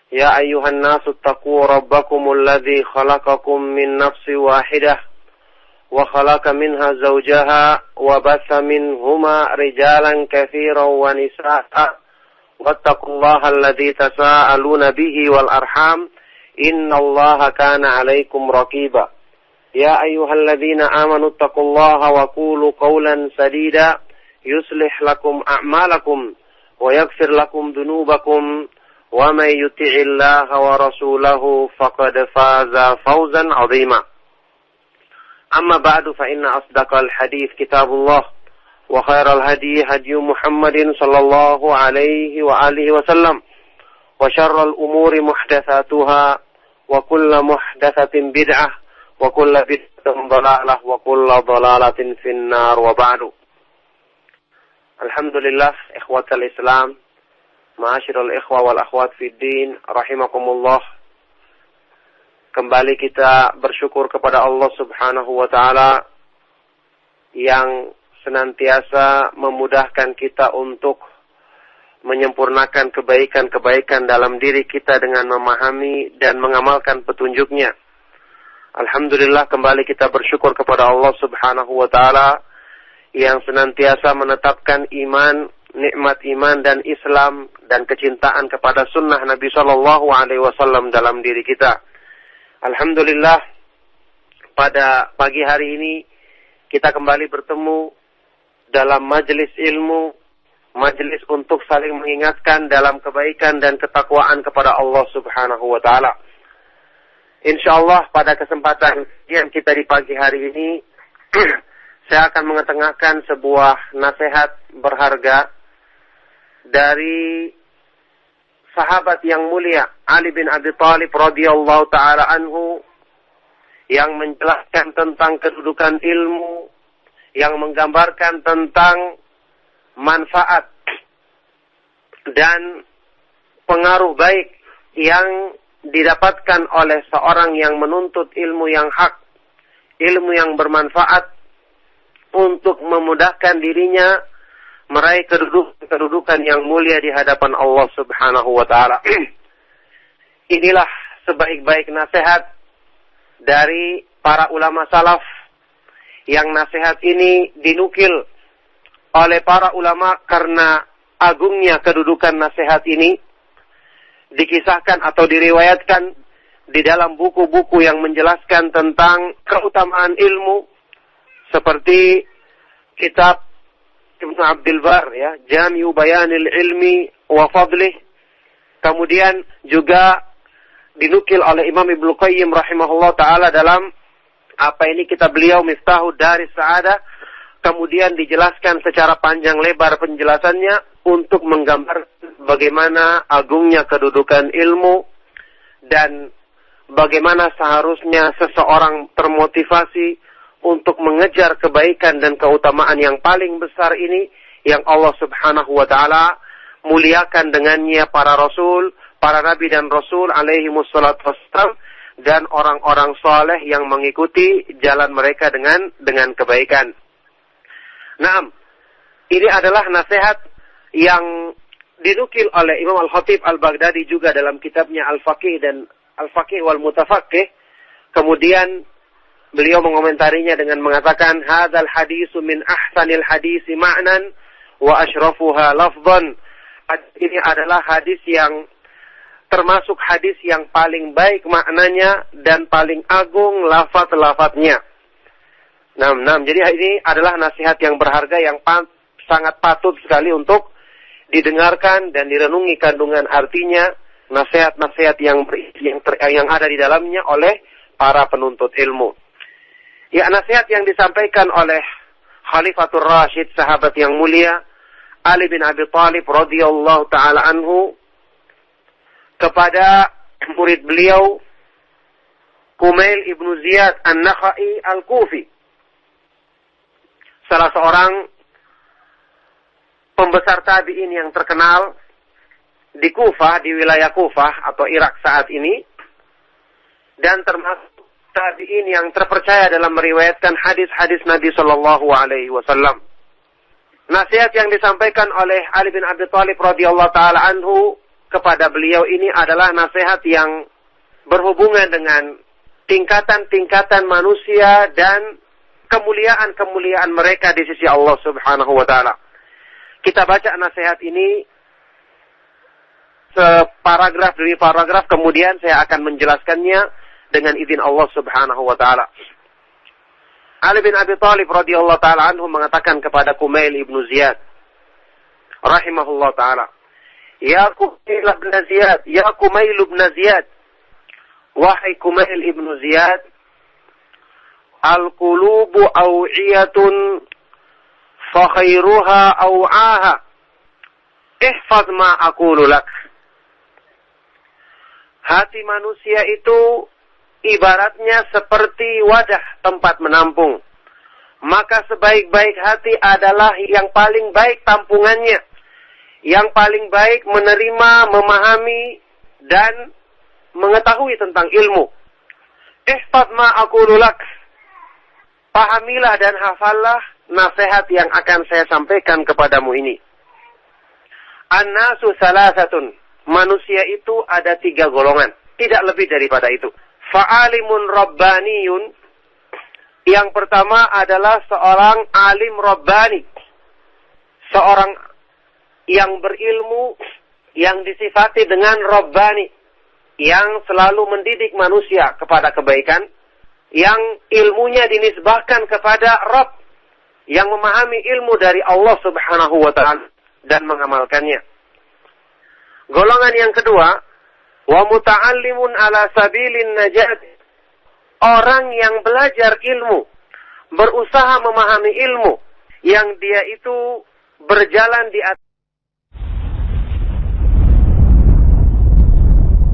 [SPEAKER 5] يا أيها الناس اتقوا ربكم الذي خلقكم من نفس واحدة وخلق منها زوجها وبث منهما رجالا كثيرا ونساء واتقوا الله الذي تساءلون به والأرحام إن الله كان عليكم رقيبا يا أيها الذين آمنوا اتقوا الله وقولوا قولا سديدا يصلح لكم أعمالكم ويغفر لكم ذنوبكم ومن يطع الله ورسوله فقد فاز فوزا عظيما أما بعد فإن أصدق الحديث كتاب الله وخير الهدي هدي محمد صلى الله عليه وآله وسلم وشر الأمور محدثاتها وكل محدثة بدعة وكل بدعة ضلالة وكل ضلالة في النار وبعد. Alhamdulillah, ikhwatal Islam, ma'asyiral ikhwa wal akhwat fid din, rahimakumullah. Kembali kita bersyukur kepada Allah Subhanahu wa taala yang senantiasa memudahkan kita untuk menyempurnakan kebaikan-kebaikan dalam diri kita dengan memahami dan mengamalkan petunjuknya. Alhamdulillah, kembali kita bersyukur kepada Allah Subhanahu wa taala yang senantiasa menetapkan iman, nikmat iman dan Islam dan kecintaan kepada sunnah Nabi Shallallahu Alaihi Wasallam dalam diri kita. Alhamdulillah, pada pagi hari ini kita kembali bertemu dalam majelis ilmu, majelis untuk saling mengingatkan dalam kebaikan dan ketakwaan kepada Allah Subhanahu wa taala. Insyaallah pada kesempatan yang kita di pagi hari ini saya akan mengetengahkan sebuah nasihat berharga dari sahabat yang mulia Ali bin Abi Thalib radhiyallahu taala anhu, yang menjelaskan tentang kedudukan ilmu, yang menggambarkan tentang manfaat dan pengaruh baik yang didapatkan oleh seorang yang menuntut ilmu yang hak, ilmu yang bermanfaat untuk memudahkan dirinya meraih kedudukan yang mulia di hadapan Allah Subhanahu wa taala. Inilah sebaik-baik nasihat dari para ulama salaf, yang nasihat ini dinukil oleh para ulama karena agungnya kedudukan nasihat ini, dikisahkan atau diriwayatkan di dalam buku-buku yang menjelaskan tentang keutamaan ilmu, seperti kitab Ibnu Abdul Bar, ya, Jami'u Bayanil Ilmi wa Fadlih. Kemudian juga dinukil oleh Imam Ibnu Qayyim rahimahullah taala dalam kitab beliau Miftahud Daris Sa'adah. Kemudian dijelaskan secara panjang lebar penjelasannya untuk menggambar bagaimana agungnya kedudukan ilmu dan bagaimana seharusnya seseorang termotivasi untuk mengejar kebaikan dan keutamaan yang paling besar ini, yang Allah Subhanahu wa taala muliakan dengannya para rasul, para nabi dan rasul alaihi wassalatu wassalam, dan orang-orang soleh yang mengikuti jalan mereka dengan kebaikan. Naam, ini adalah nasihat yang dinukil oleh Imam Al-Khatib Al-Baghdadi juga dalam kitabnya Al-Faqih dan Al-Faqih wal Mutafaqih. Kemudian beliau mengomentarinya dengan mengatakan, hadzal hadisu min ahsanil hadisi ma'nan wa asyrafuha lafdhan. Ini adalah hadis yang termasuk hadis yang paling baik maknanya dan paling agung lafaz-lafaznya. Jadi ini adalah nasihat yang berharga yang sangat patut sekali untuk didengarkan dan direnungi kandungan artinya, nasihat-nasihat yang ada di dalamnya oleh para penuntut ilmu. Ya, nasihat yang disampaikan oleh Khalifatul Rasyid, sahabat yang mulia Ali bin Abi Thalib radhiyallahu taala anhu kepada murid beliau Kumail ibnu Ziyad An-Nakhai Al-Kufi, salah seorang pembesar tabi'in yang terkenal di Kufah, di wilayah Kufah atau Irak saat ini, dan termasuk tabi'in yang terpercaya dalam meriwayatkan hadis-hadis Nabi Shallallahu Alaihi Wasallam. Nasihat yang disampaikan oleh Ali bin Abi Thalib radhiyallahu taala anhu kepada beliau ini adalah nasihat yang berhubungan dengan tingkatan-tingkatan manusia dan kemuliaan-kemuliaan mereka di sisi Allah Subhanahu wa taala. Kita baca nasihat ini separagraf demi paragraf, kemudian saya akan menjelaskannya dengan izin Allah Subhanahu wa taala. Ali bin Abi Thalib radhiyallahu taala anhu mengatakan kepada Kumail ibnu Ziyad rahimahullah taala, Ya Kumail ibn Ziyad, wahai Kumail ibnu Ziyad, al-qulubu aw'iyatun fa khairuha aw'aha, ihfaz ma aqulu lak. Hati manusia itu ibaratnya seperti wadah tempat menampung. Maka sebaik-baik hati adalah yang paling baik tampungannya, yang paling baik menerima, memahami, dan mengetahui tentang ilmu. Ihfaz ma aqulu lak. Pahamilah dan hafallah nasihat yang akan saya sampaikan kepadamu ini. An-nasu salasatun. Manusia itu ada 3 golongan, tidak lebih daripada itu. Fa'alimun rabbaniyun. Yang pertama adalah seorang alim rabbani, seorang yang berilmu, yang disifati dengan rabbani, yang selalu mendidik manusia kepada kebaikan, yang ilmunya dinisbahkan kepada Rabb, yang memahami ilmu dari Allah Subhanahu wa ta'ala dan mengamalkannya. Golongan yang kedua, wa muta'allimun ala sabilin najat. Orang yang belajar ilmu, berusaha memahami ilmu, yang dia itu berjalan di atas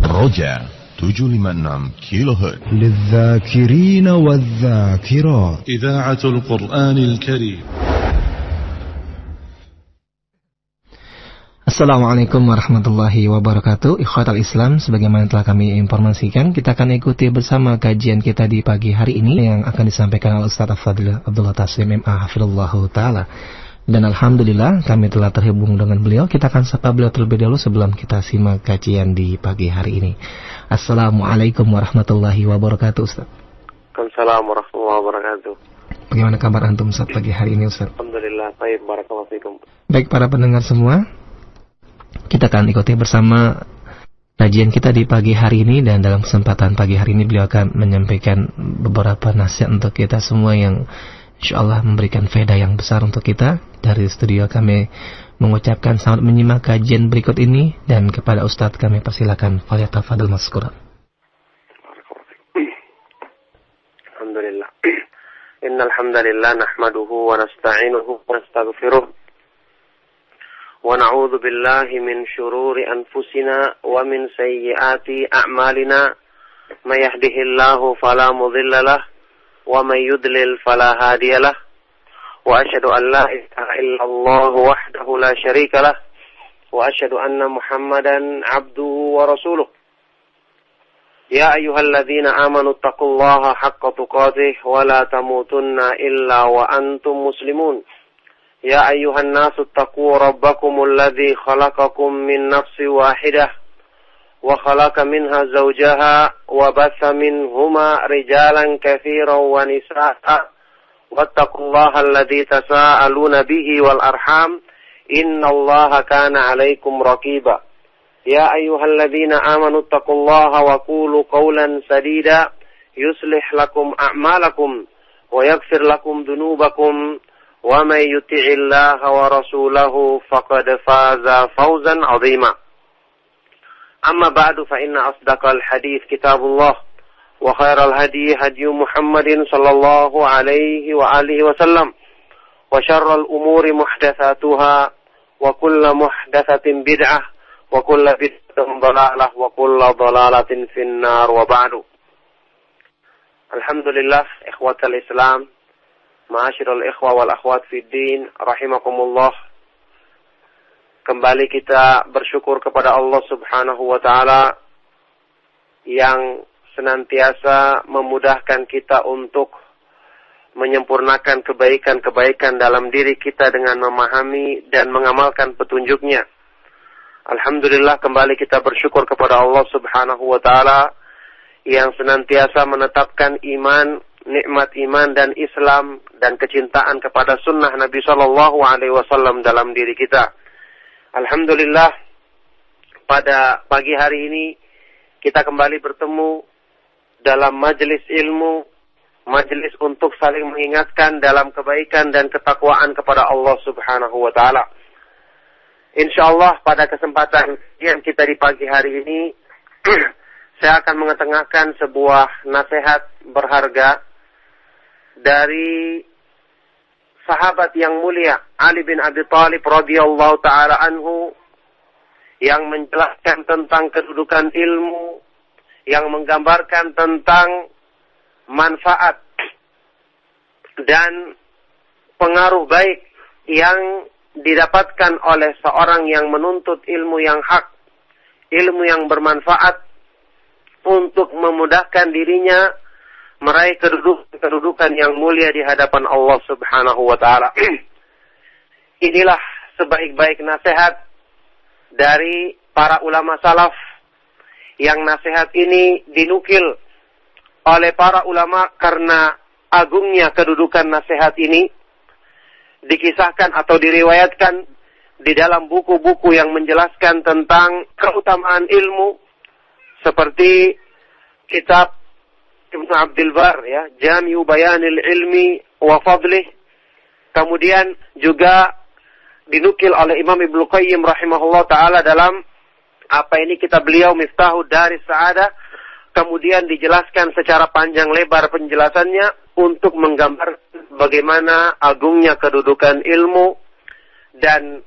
[SPEAKER 1] Roja 756 kHz
[SPEAKER 2] للذاكرين والذاكرات
[SPEAKER 3] إذاعة القرآن الكريم.
[SPEAKER 4] Assalamualaikum warahmatullahi wabarakatuh. Ikhwatal Islam, sebagaimana telah kami informasikan, kita akan ikuti bersama kajian kita di pagi hari ini yang akan disampaikan oleh Ustaz Al-Fadil Abdullah Taslim MA hafizallahu taala. Dan alhamdulillah kami telah terhubung dengan beliau. Kita akan sapa beliau terlebih dahulu sebelum kita simak kajian di pagi hari ini. Assalamualaikum warahmatullahi wabarakatuh, Ustaz.
[SPEAKER 5] Waalaikumsalam warahmatullahi wabarakatuh.
[SPEAKER 4] Bagaimana kabar antum Ustaz pagi hari ini, Ustaz?
[SPEAKER 5] Alhamdulillah, baik, barakallahu fikum.
[SPEAKER 4] Baik para pendengar semua, kita akan ikuti bersama kajian kita di pagi hari ini, dan dalam kesempatan pagi hari ini beliau akan menyampaikan beberapa nasihat untuk kita semua yang insyaallah memberikan faedah yang besar untuk kita. Dari studio kami mengucapkan selamat menyimak kajian berikut ini, dan kepada Ustadz kami persilakan, falyatafadhal mazkura.
[SPEAKER 5] Alhamdulillah. Innal hamdalillah nahmaduhu wa nasta'inuhu wa nastaghfiruh. ونعوذ بالله من شرور أنفسنا ومن سيئات أعمالنا من يهده الله فلا مضل له ومن يضلل فلا هادي له وأشهد أن لا إله إلا الله وحده لا شريك له وأشهد أن محمدا عبده ورسوله يا أيها الذين آمنوا اتقوا الله حق تقاته ولا تموتن إلا وأنتم مسلمون يا أيها الناس اتقوا ربكم الذي خلقكم من نفس واحدة وخلق منها زوجها وبث منهما رجالا كثيرا ونساء واتقوا الله الذي تساءلون به والأرحام إن الله كان عليكم رقيبا يا أيها الذين آمنوا اتقوا الله وقولوا قولا سديدا يصلح لكم أعمالكم ويغفر لكم ذنوبكم ومن يطع الله ورسوله فقد فاز فوزا عظيما أما بعد فإن أصدق الحديث كتاب الله وخير الهدي هدي محمد صلى الله عليه وآله وسلم وشر الأمور محدثاتها وكل محدثة بدعة وكل بدعة ضلالة وكل ضلالة في النار وبعد. Alhamdulillah, ikhwatal Islam, ma'asyiral ikhwa wal akhwat fid din, rahimakumullah. Kembali kita bersyukur kepada Allah Subhanahu wa taala yang senantiasa memudahkan kita untuk menyempurnakan kebaikan-kebaikan dalam diri kita dengan memahami dan mengamalkan petunjuknya. Alhamdulillah, kembali kita bersyukur kepada Allah Subhanahu wa taala yang senantiasa menetapkan iman, nikmat iman dan Islam dan kecintaan kepada sunnah Nabi sallallahu alaihi wasallam dalam diri kita. Alhamdulillah, pada pagi hari ini kita kembali bertemu dalam majelis ilmu, majelis untuk saling mengingatkan dalam kebaikan dan ketakwaan kepada Allah Subhanahu wa taala. Insyaallah pada kesempatan yang kita di pagi hari ini saya akan mengetengahkan sebuah nasihat berharga dari sahabat yang mulia Ali bin Abi Thalib radhiyallahu taala anhu yang menjelaskan tentang kedudukan ilmu, yang menggambarkan tentang manfaat dan pengaruh baik yang didapatkan oleh seorang yang menuntut ilmu yang hak, ilmu yang bermanfaat untuk memudahkan dirinya meraih kedudukan yang mulia di hadapan Allah Subhanahu wa taala. Inilah sebaik-baik nasihat dari para ulama salaf, yang nasihat ini dinukil oleh para ulama karena agungnya kedudukan nasihat ini, dikisahkan atau diriwayatkan di dalam buku-buku yang menjelaskan tentang keutamaan ilmu, seperti kitab Ibnu Abdul Bar, ya, Jami'u Bayanil Ilmi wa Fadlih. Kemudian juga dinukil oleh Imam Ibnu Qayyim rahimahullah taala dalam kitab beliau Miftahud Daris Sa'adah. Kemudian dijelaskan secara panjang lebar penjelasannya untuk menggambar bagaimana agungnya kedudukan ilmu dan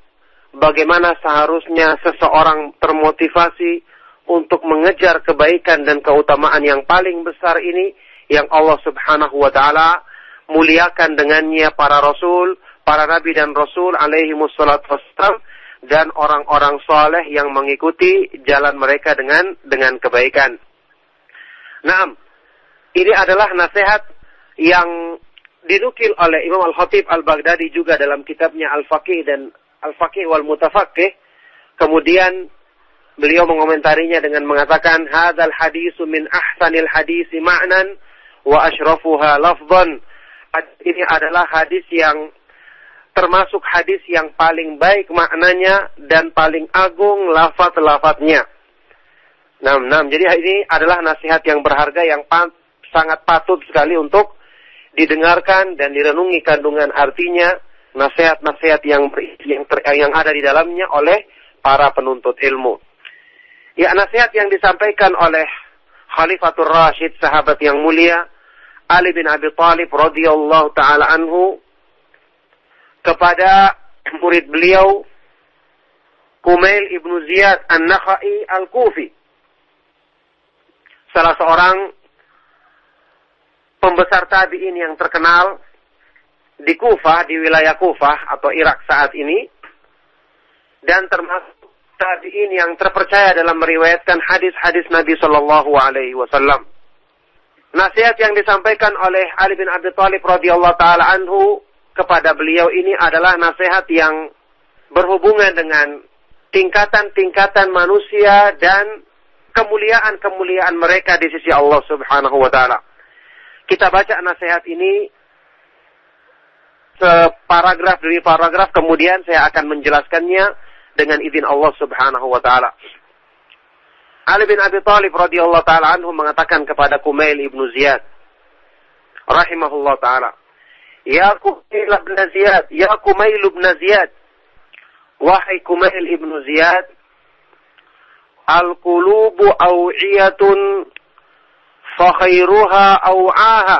[SPEAKER 5] bagaimana seharusnya seseorang termotivasi untuk mengejar kebaikan dan keutamaan yang paling besar ini yang Allah Subhanahu wa taala muliakan dengannya para rasul, para nabi dan rasul alaihi wassalatu wassalam, dan orang-orang saleh yang mengikuti jalan mereka dengan kebaikan. Nah, ini adalah nasihat yang dinukil oleh Imam Al-Khatib Al-Baghdadi juga dalam kitabnya Al-Faqih dan Al-Faqih wal Mutafaqih. Kemudian beliau mengomentarinya dengan mengatakan, hadzal hadisu min ahsanil hadisi ma'nan wa asyrafuha lafdhan. Ini adalah hadis yang termasuk hadis yang paling baik maknanya dan paling agung lafaz-lafaznya. Jadi ini adalah nasihat yang berharga yang sangat patut sekali untuk didengarkan dan direnungi kandungan artinya, nasihat-nasihat yang ada di dalamnya oleh para penuntut ilmu. Ya, nasihat yang disampaikan oleh Khalifatul Rasyid, sahabat yang mulia Ali bin Abi Thalib radhiyallahu taala anhu kepada murid beliau Kumail ibnu Ziyad An-Nakhai Al-Kufi, salah seorang pembesar tabi'in yang terkenal di Kufah, di wilayah Kufah atau Irak saat ini, dan termasuk tabi'in yang terpercaya dalam meriwayatkan hadis-hadis Nabi sallallahu alaihi wasallam. Nasihat yang disampaikan oleh Ali bin Abi Thalib radhiyallahu taala anhu kepada beliau ini adalah nasihat yang berhubungan dengan tingkatan-tingkatan manusia dan kemuliaan-kemuliaan mereka di sisi Allah Subhanahu wa taala. Kita baca nasihat ini separagraf demi paragraf, kemudian saya akan menjelaskannya dengan izin Allah Subhanahu wa taala. Ali bin Abi Thalib radhiyallahu taala anhu mengatakan kepada Kumail ibnu Ziyad rahimahullah taala, "Ya Kumail ibn Ziyad, ya Kumail ibn Ziyad, wahai Kumail ibnu Ziyad, al-qulubu aw'iyatun fa khairuha aw'aha.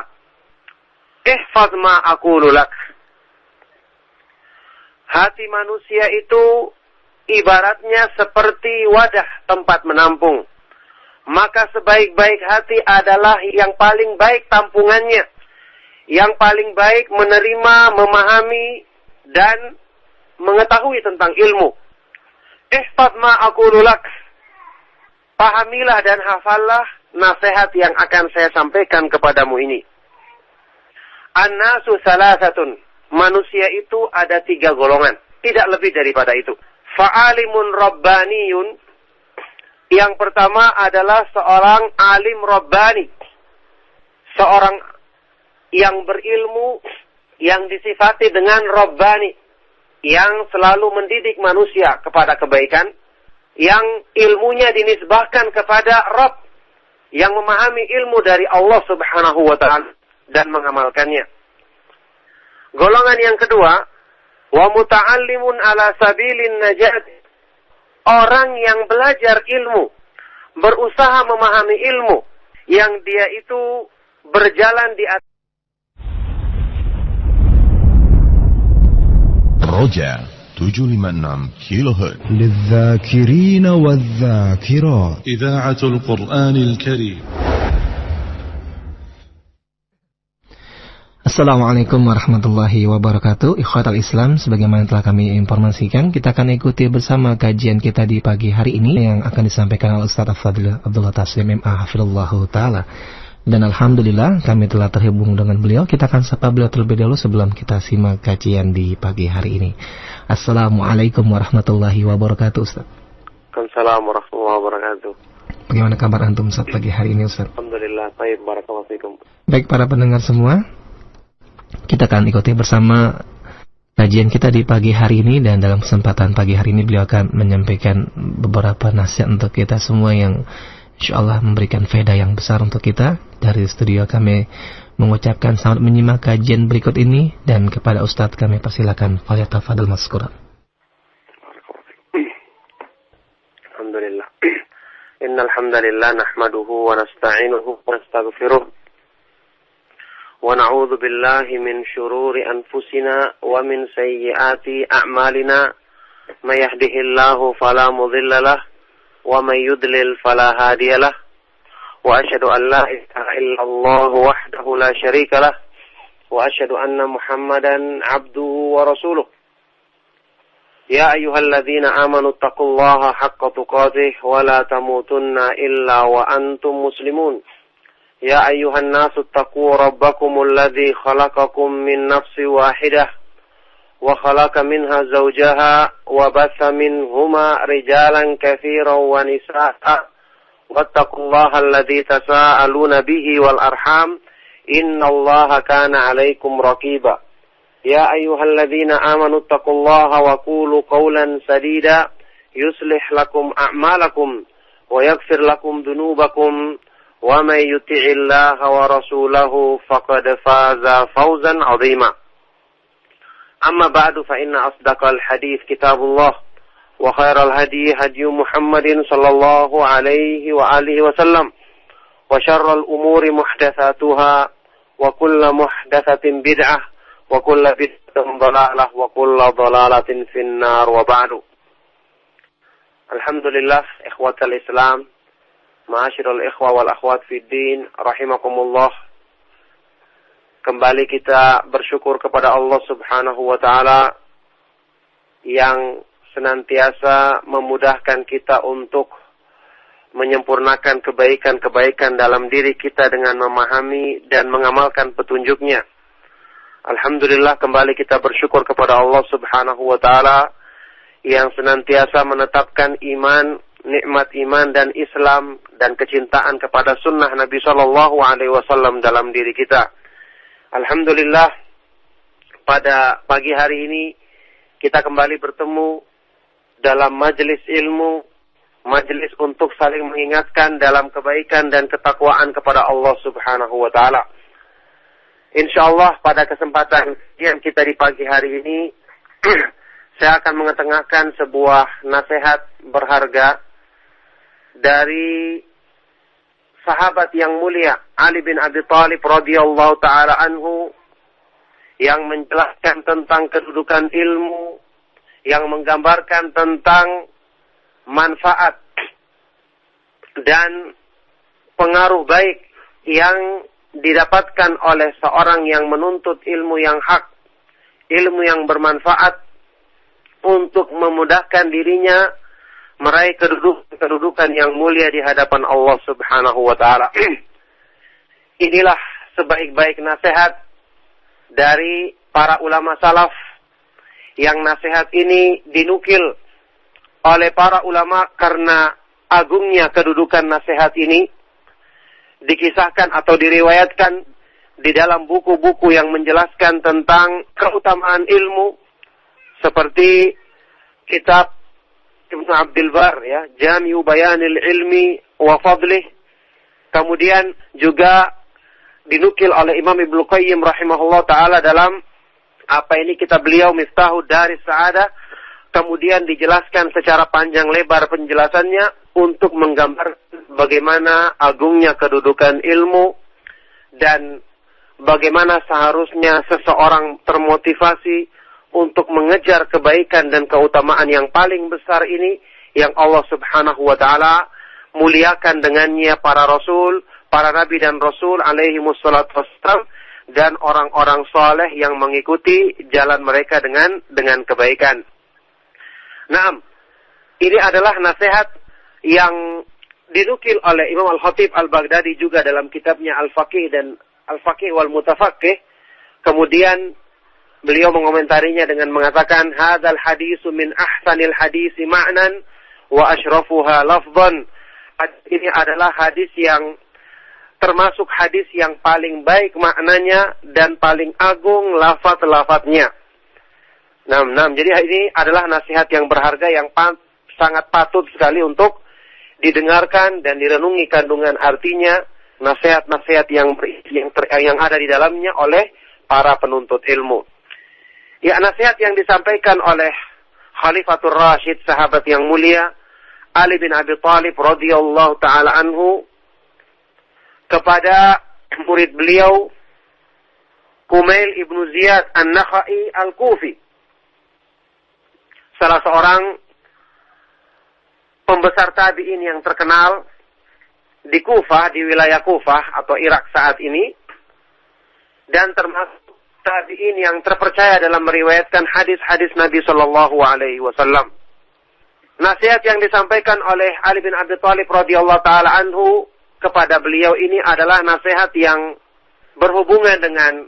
[SPEAKER 5] Ihfaz ma aqulu lak." Hati manusia itu ibaratnya seperti wadah tempat menampung. Maka sebaik-baik hati adalah yang paling baik tampungannya, yang paling baik menerima, memahami, dan mengetahui tentang ilmu. Ihfaz ma aqulu lak. Pahamilah dan hafallah nasihat yang akan saya sampaikan kepadamu ini. An-nasu salasatun. Manusia itu ada 3 golongan, tidak lebih daripada itu. Fa'alimun rabbaniyun. Yang pertama adalah seorang alim rabbani. Seorang yang berilmu, yang disifati dengan rabbani, yang selalu mendidik manusia kepada kebaikan, yang ilmunya dinisbahkan kepada Rabb, yang memahami ilmu dari Allah Subhanahu wa ta'ala dan mengamalkannya. Golongan yang kedua, wa muta'allimun ala sabilin najat. Orang yang belajar ilmu, berusaha memahami ilmu, yang dia itu berjalan di atas
[SPEAKER 1] Roja 756 kHz
[SPEAKER 2] للذاكرين والذاكرات.
[SPEAKER 3] إذاعة القرآن الكريم.
[SPEAKER 4] Assalamualaikum warahmatullahi wabarakatuh. Ikhwatal Islam, sebagaimana telah kami informasikan, kita akan ikuti bersama kajian kita di pagi hari ini yang akan disampaikan oleh Ustaz Abdullah Taslim MA hafizallahu taala. Dan alhamdulillah kami telah terhubung dengan beliau. Kita akan sapa beliau terlebih dahulu sebelum kita simak kajian di pagi hari ini. Assalamualaikum warahmatullahi wabarakatuh, Ustaz.
[SPEAKER 5] Waalaikumsalam warahmatullahi wabarakatuh.
[SPEAKER 4] Bagaimana kabar antum Ustaz pagi hari ini, Ustaz?
[SPEAKER 5] Alhamdulillah, baik, barakallahu fikum.
[SPEAKER 4] Baik para pendengar semua, kita akan ikuti bersama kajian kita di pagi hari ini, dan dalam kesempatan pagi hari ini beliau akan menyampaikan beberapa nasihat untuk kita semua yang insyaallah memberikan faedah yang besar untuk kita. Dari studio kami mengucapkan selamat menyimak kajian berikut ini, dan kepada Ustadz kami persilakan, falyatafadhal mazkura.
[SPEAKER 5] Alhamdulillah. Innal hamdalillah nahmaduhu wa nasta'inuhu wa nastaghfiruh. ونعوذ بالله من شرور أنفسنا ومن سيئات أعمالنا من يهده الله فلا مضل له ومن يضلل فلا هادي له وأشهد أن لا إله إلا الله وحده لا شريك له وأشهد أن محمدا عبده ورسوله يا أيها الذين آمنوا اتقوا الله حق تقاته ولا تموتن إلا وأنتم مسلمون يا أيها الناس اتقوا ربكم الذي خلقكم من نفس واحدة وخلق منها زوجها وبث منهما رجالا كثيرا ونساء واتقوا الله الذي تساءلون به والأرحام إن الله كان عليكم رقيبا يا أيها الذين آمنوا اتقوا الله وقولوا قولا سديدا يصلح لكم أعمالكم ويغفر لكم ذنوبكم ومن يطع الله ورسوله فقد فاز فوزا عظيما أما بعد فإن أصدق الحديث كتاب الله وخير الهدي هدي محمد صلى الله عليه وآله وسلم وشر الأمور محدثاتها وكل محدثة بدعة وكل بدعة ضلالة وكل ضلالة في النار وبعد. Alhamdulillah, ikhwatal Islam, ma'asyiral ikhwa wal akhwat fid din, rahimakumullah. Kembali kita bersyukur kepada Allah Subhanahu wa taala yang senantiasa memudahkan kita untuk menyempurnakan kebaikan-kebaikan dalam diri kita dengan memahami dan mengamalkan petunjuknya. Alhamdulillah, kembali kita bersyukur kepada Allah Subhanahu wa Ta'ala yang senantiasa menetapkan iman, nikmat iman dan Islam dan kecintaan kepada sunnah Nabi Shallallahu Alaihi Wasallam dalam diri kita. Alhamdulillah, pada pagi hari ini kita kembali bertemu dalam majelis ilmu, majelis untuk saling mengingatkan dalam kebaikan dan ketakwaan kepada Allah Subhanahu wa Ta'ala. Insyaallah pada kesempatan yang kita di pagi hari ini saya akan mengetengahkan sebuah nasihat berharga dari sahabat yang mulia Ali bin Abi Thalib radhiyallahu taala anhu yang menjelaskan tentang kedudukan ilmu, yang menggambarkan tentang manfaat dan pengaruh baik yang didapatkan oleh seorang yang menuntut ilmu yang hak, ilmu yang bermanfaat untuk memudahkan dirinya meraih kedudukan yang mulia di hadapan Allah Subhanahu wa Ta'ala. Inilah sebaik-baik nasihat dari para ulama salaf, yang nasihat ini dinukil oleh para ulama karena agungnya kedudukan nasihat ini, dikisahkan atau diriwayatkan di dalam buku-buku yang menjelaskan tentang keutamaan ilmu, seperti kitab Ibnu Abdul Bar, ya, Jami'u Bayanil Ilmi wa Fadlih. Kemudian juga dinukil oleh Imam Ibnu Qayyim rahimahullah ta'ala dalam kitab beliau Miftahud Daris Sa'adah. Kemudian dijelaskan secara panjang lebar penjelasannya untuk menggambar bagaimana agungnya kedudukan ilmu dan bagaimana seharusnya seseorang termotivasi untuk mengejar kebaikan dan keutamaan yang paling besar ini, yang Allah Subhanahu wa Ta'ala muliakan dengannya para rasul, para nabi dan rasul alaihi wassalatu wassalam, dan orang-orang saleh yang mengikuti jalan mereka dengan kebaikan. Naam, ini adalah nasihat yang dinukil oleh Imam Al-Khatib Al-Baghdadi juga dalam kitabnya Al-Faqih dan Al-Faqih wal Mutafaqih. Kemudian beliau mengomentarinya dengan mengatakan, hadzal hadisu min ahsanil hadisi ma'nan wa asyrafuha lafdhan. Ini adalah hadis yang termasuk hadis yang paling baik maknanya dan paling agung lafaz-lafaznya. Jadi ini adalah nasihat yang berharga yang sangat patut sekali untuk didengarkan dan direnungi kandungan artinya, nasihat-nasihat yang ada di dalamnya oleh para penuntut ilmu. Ya, nasihat yang disampaikan oleh Khalifatul Rashid, sahabat yang mulia Ali bin Abi Thalib radhiyallahu taala anhu kepada murid beliau Kumail ibnu Ziyad An-Nakhai Al-Kufi, salah seorang pembesar tabi'in yang terkenal di Kufah, di wilayah Kufah atau Irak saat ini, dan termasuk tabi'in yang terpercaya dalam meriwayatkan hadis-hadis Nabi Shallallahu Alaihi Wasallam. Nasihat yang disampaikan oleh Ali bin Abi Thalib radhiyallahu taala anhu kepada beliau ini adalah nasihat yang berhubungan dengan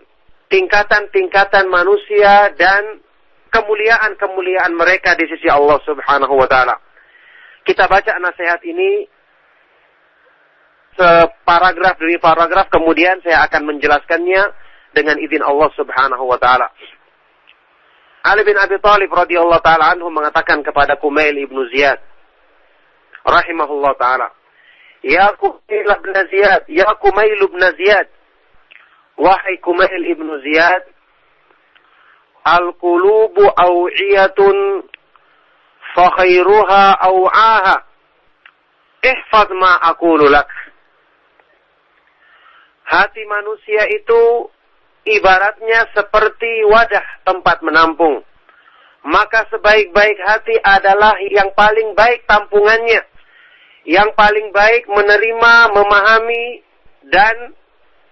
[SPEAKER 5] tingkatan-tingkatan manusia dan kemuliaan-kemuliaan mereka di sisi Allah Subhanahu wa Ta'ala. Kita baca nasihat ini separagraf demi paragraf, kemudian saya akan menjelaskannya dengan izin Allah Subhanahu wa Ta'ala. Ali bin Abi Thalib radhiyallahu taala anhu mengatakan kepada Kumail ibnu Ziyad rahimahullah taala, Ya Kumail ibn Ziyad, ya Kumail ibn Ziyad, wahai Kumail ibnu Ziyad, al-qulubu aw'iyatun fa khairuha aw'aha, ihfaz ma aqulu lak. Hati manusia itu ibaratnya seperti wadah tempat menampung. Maka sebaik-baik hati adalah yang paling baik tampungannya, yang paling baik menerima, memahami, dan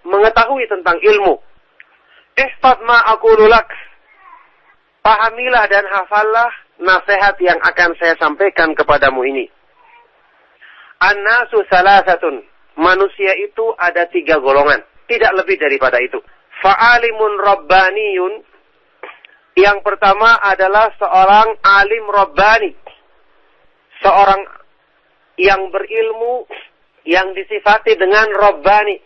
[SPEAKER 5] mengetahui tentang ilmu. Ihfaz ma aqulu lak. Pahamilah dan hafallah nasihat yang akan saya sampaikan kepadamu ini. An-nasu salasatun. Manusia itu ada 3 golongan. Tidak lebih daripada itu. Fa'alimun rabbaniyun. Yang pertama adalah seorang alim rabbani. Seorang yang berilmu, yang disifati dengan rabbani.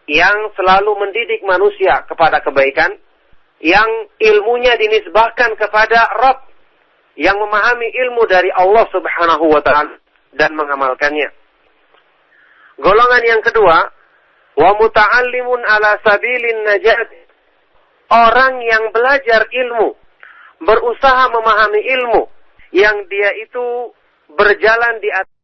[SPEAKER 5] Yang selalu mendidik manusia kepada kebaikan. Yang ilmunya dinisbahkan kepada Rabb. Yang memahami ilmu dari Allah subhanahu wa ta'ala. Dan mengamalkannya. Golongan yang kedua, wa muta'allimun ala sabilin najat. Orang yang belajar ilmu, berusaha memahami ilmu, yang dia itu berjalan di atas.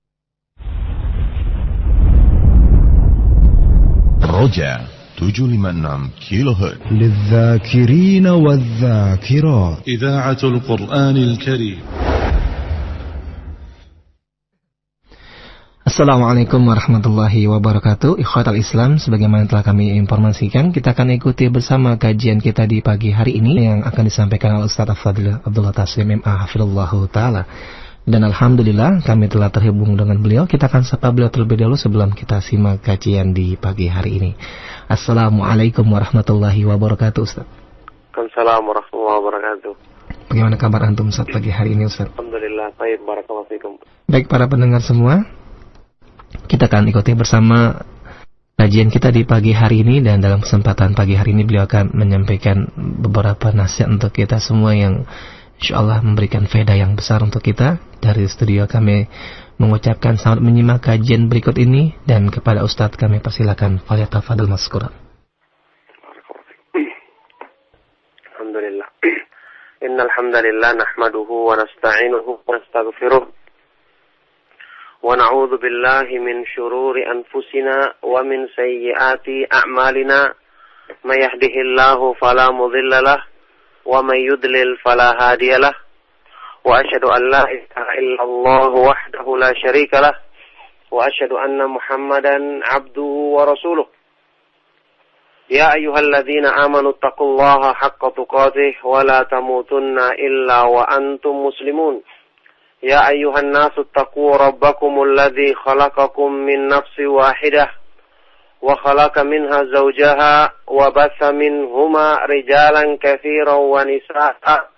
[SPEAKER 1] Roja 756 kHz
[SPEAKER 2] للذاكرين والذاكرات.
[SPEAKER 3] إذاعة القرآن الكريم.
[SPEAKER 4] Assalamualaikum warahmatullahi wabarakatuh. Ikhwatal Islam, sebagaimana telah kami informasikan, kita akan ikuti bersama kajian kita di pagi hari ini yang akan disampaikan oleh Ustaz Abdullah Taslim MA hafizallahu taala. Dan alhamdulillah kami telah terhubung dengan beliau. Kita akan sapa beliau terlebih dahulu sebelum kita simak kajian di pagi hari ini. Assalamualaikum warahmatullahi wabarakatuh, Ustaz.
[SPEAKER 5] Waalaikumsalam warahmatullahi wabarakatuh.
[SPEAKER 4] Bagaimana kabar antum Ustaz pagi hari ini, Ustaz?
[SPEAKER 5] Alhamdulillah, baik, barakallahu fikum.
[SPEAKER 4] Baik para pendengar semua, kita akan ikuti bersama kajian kita di pagi hari ini, dan dalam kesempatan pagi hari ini beliau akan menyampaikan beberapa nasihat untuk kita semua yang insyaallah memberikan faedah yang besar untuk kita. Dari studio kami mengucapkan selamat menyimak kajian berikut ini, dan kepada Ustadz kami persilakan, falyatafadhal mazkura.
[SPEAKER 5] Alhamdulillah. Innal hamdalillah nahmaduhu wa nasta'inuhu wa nastaghfiruh. ونعوذ بالله من شرور أنفسنا ومن سيئات أعمالنا من يهده الله فلا مضل له ومن يضلل فلا هادي له وأشهد أن لا إله إلا الله وحده لا شريك له وأشهد أن محمدا عبده ورسوله يا أيها الذين آمنوا اتقوا الله حق تقاته ولا تموتن إلا وأنتم مسلمون يا أيها الناس اتقوا ربكم الذي خلقكم من نفس واحدة وخلق منها زوجها وبث منهما رجالا كثيرا ونساء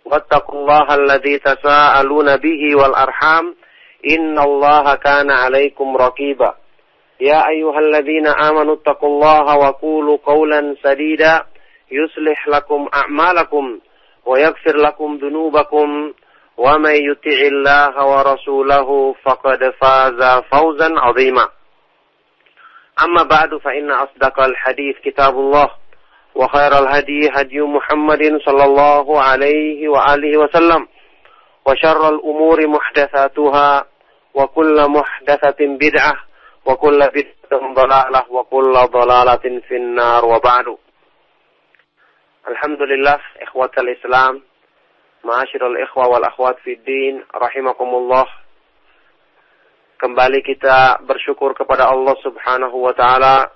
[SPEAKER 5] واتقوا الله الذي تساءلون به والأرحام إن الله كان عليكم رقيبا يا أيها الذين آمنوا اتقوا الله وقولوا قولا سديدا يصلح لكم أعمالكم ويغفر لكم ذنوبكم ومن يطع الله ورسوله فقد فاز فوزا عظيما أما بعد فإن أصدق الحديث كتاب الله وخير الهدي هدي محمد صلى الله عليه وآله وسلم وشر الأمور محدثاتها وكل محدثة بدعة وكل بدعة ضلالة وكل ضلالة في النار وبعد. Alhamdulillah, ikhwatal Islam, ma'asyiral ikhwa wal akhwat fid din, rahimakumullah. Kembali kita bersyukur kepada Allah Subhanahu wa taala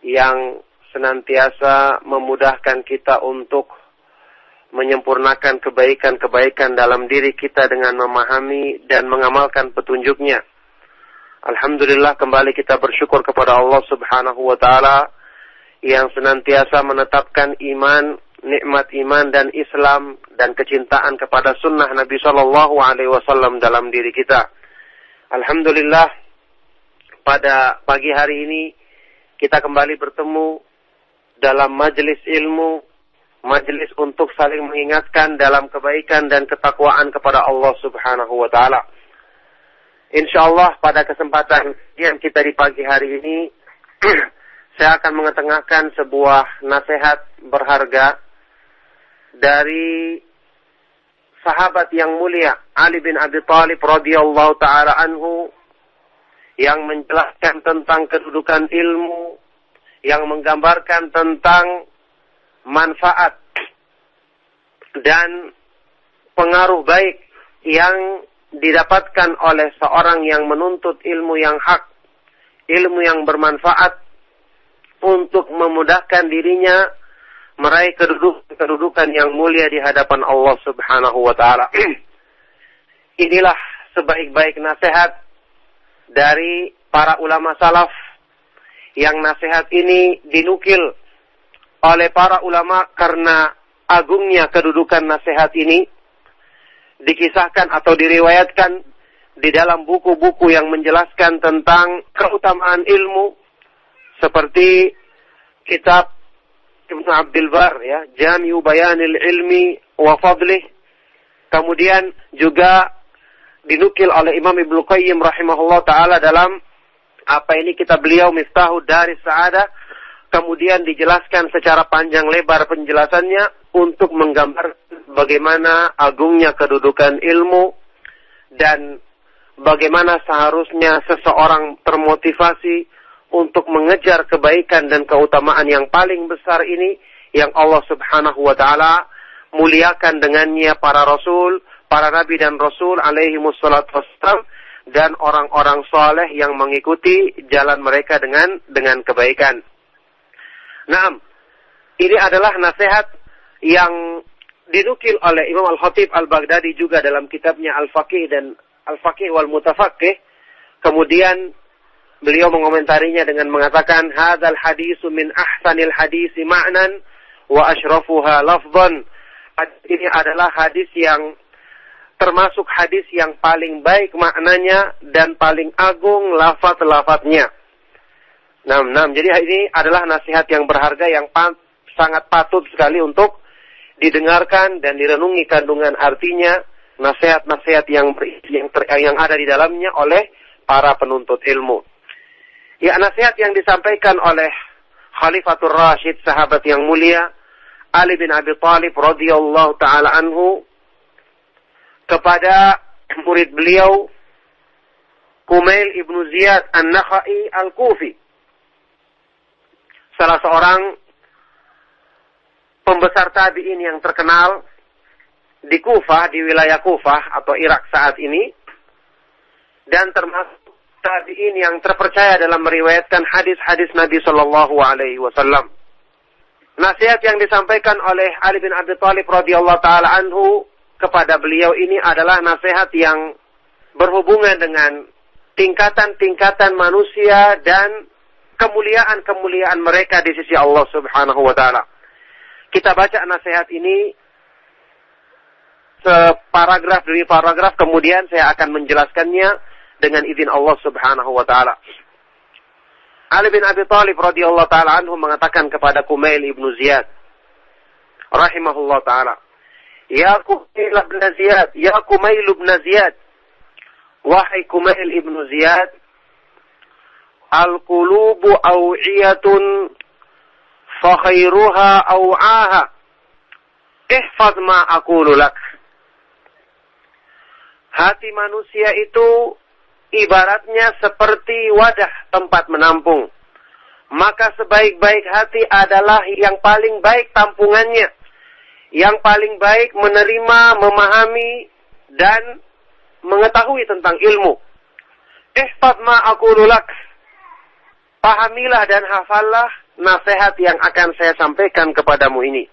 [SPEAKER 5] yang senantiasa memudahkan kita untuk menyempurnakan kebaikan-kebaikan dalam diri kita dengan memahami dan mengamalkan petunjuknya. Alhamdulillah, kembali kita bersyukur kepada Allah Subhanahu wa taala yang senantiasa menetapkan iman, nikmat iman dan Islam dan kecintaan kepada sunnah Nabi Shallallahu Alaihi Wasallam dalam diri kita. Alhamdulillah, pada pagi hari ini kita kembali bertemu dalam majelis ilmu, majelis untuk saling mengingatkan dalam kebaikan dan ketakwaan kepada Allah Subhanahu wa taala. Insyaallah pada kesempatan yang kita di pagi hari ini saya akan mengetengahkan sebuah nasihat berharga dari sahabat yang mulia Ali bin Abi Thalib radhiyallahu taala anhu, yang menjelaskan tentang kedudukan ilmu, yang menggambarkan tentang manfaat dan pengaruh baik yang didapatkan oleh seorang yang menuntut ilmu yang hak, ilmu yang bermanfaat untuk memudahkan dirinya meraih kedudukan yang mulia di hadapan Allah Subhanahu wa taala. Inilah sebaik-baik nasihat dari para ulama salaf, yang nasihat ini dinukil oleh para ulama karena agungnya kedudukan nasihat ini, dikisahkan atau diriwayatkan di dalam buku-buku yang menjelaskan tentang keutamaan ilmu, seperti kitab Ibnu Abdul Bar, ya, Jami'u Bayanil Ilmi wa Fadlih. Kemudian juga dinukil oleh Imam Ibnu Qayyim rahimahullah taala dalam kitab beliau Miftahud Daris Sa'adah. Kemudian dijelaskan secara panjang lebar penjelasannya untuk menggambar bagaimana agungnya kedudukan ilmu dan bagaimana seharusnya seseorang termotivasi untuk mengejar kebaikan dan keutamaan yang paling besar ini, yang Allah Subhanahu wa taala muliakan dengannya para rasul, para nabi dan rasul alaihi wassalatu wassalam, dan orang-orang saleh yang mengikuti jalan mereka dengan kebaikan. Naam, ini adalah nasihat yang dinukil oleh Imam Al-Khatib Al-Baghdadi juga dalam kitabnya Al-Faqih dan Al-Faqih wal Mutafaqih. Kemudian beliau mengomentarinya dengan mengatakan, hadzal hadisu min ahsanil hadisi ma'nan wa asyrafuha lafdhan. Ini adalah hadis yang termasuk hadis yang paling baik maknanya dan paling agung lafaz-lafaznya. Jadi ini adalah nasihat yang berharga yang sangat patut sekali untuk didengarkan dan direnungi kandungan artinya, nasihat-nasihat yang ada di dalamnya oleh para penuntut ilmu. Ya, nasihat yang disampaikan oleh Khalifatul Rashid, sahabat yang mulia Ali bin Abi Thalib radhiyallahu taala anhu, kepada murid beliau Kumail ibnu Ziyad An-Nakhai Al-Kufi, salah seorang pembesar tabi'in yang terkenal di Kufah, di wilayah Kufah atau Irak saat ini, dan termasuk tabi'in yang terpercaya dalam meriwayatkan hadis-hadis Nabi Shallallahu Alaihi Wasallam. Nasihat yang disampaikan oleh Ali bin Abi Thalib radhiyallahu taala anhu kepada beliau ini adalah nasihat yang berhubungan dengan tingkatan-tingkatan manusia dan kemuliaan-kemuliaan mereka di sisi Allah Subhanahu wa taala. Kita baca nasihat ini separagraf demi paragraf, kemudian saya akan menjelaskannya dengan izin Allah Subhanahu wa taala. Ali bin Abi Thalib radhiyallahu taala anhu mengatakan kepada Kumail ibnu Ziyad rahimahullah taala, Ya Kumail ibn Ziyad, ya Kumail ibn Ziyad, wahai Kumail ibnu Ziyad, al-qulubu aw'iyatun fa khairuha aw'aha, ihfaz ma aqulu lak. Hati manusia itu ibaratnya seperti wadah tempat menampung. Maka sebaik-baik hati adalah yang paling baik tampungannya, yang paling baik menerima, memahami, dan mengetahui tentang ilmu. Ihfaz ma aqulu lak. Pahamilah dan hafallah nasihat yang akan saya sampaikan kepadamu ini.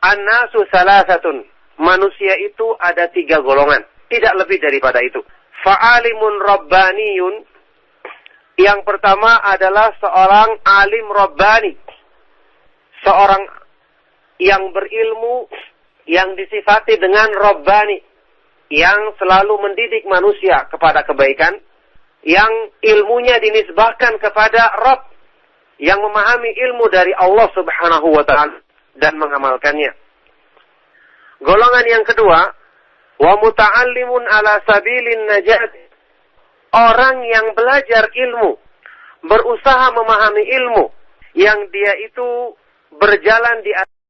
[SPEAKER 5] An-nasu salasatun. Manusia itu ada 3 golongan, tidak lebih daripada itu. Fa'alimun rabbaniyun. Yang pertama adalah seorang alim rabbani, seorang yang berilmu, yang disifati dengan rabbani, yang selalu mendidik manusia kepada kebaikan, yang ilmunya dinisbahkan kepada Rabb, yang memahami ilmu dari Allah Subhanahu wa ta'ala dan mengamalkannya. Golongan yang kedua, wa muta'allimun ala sabilin najat. Orang yang belajar ilmu, berusaha memahami ilmu, yang dia itu berjalan di atas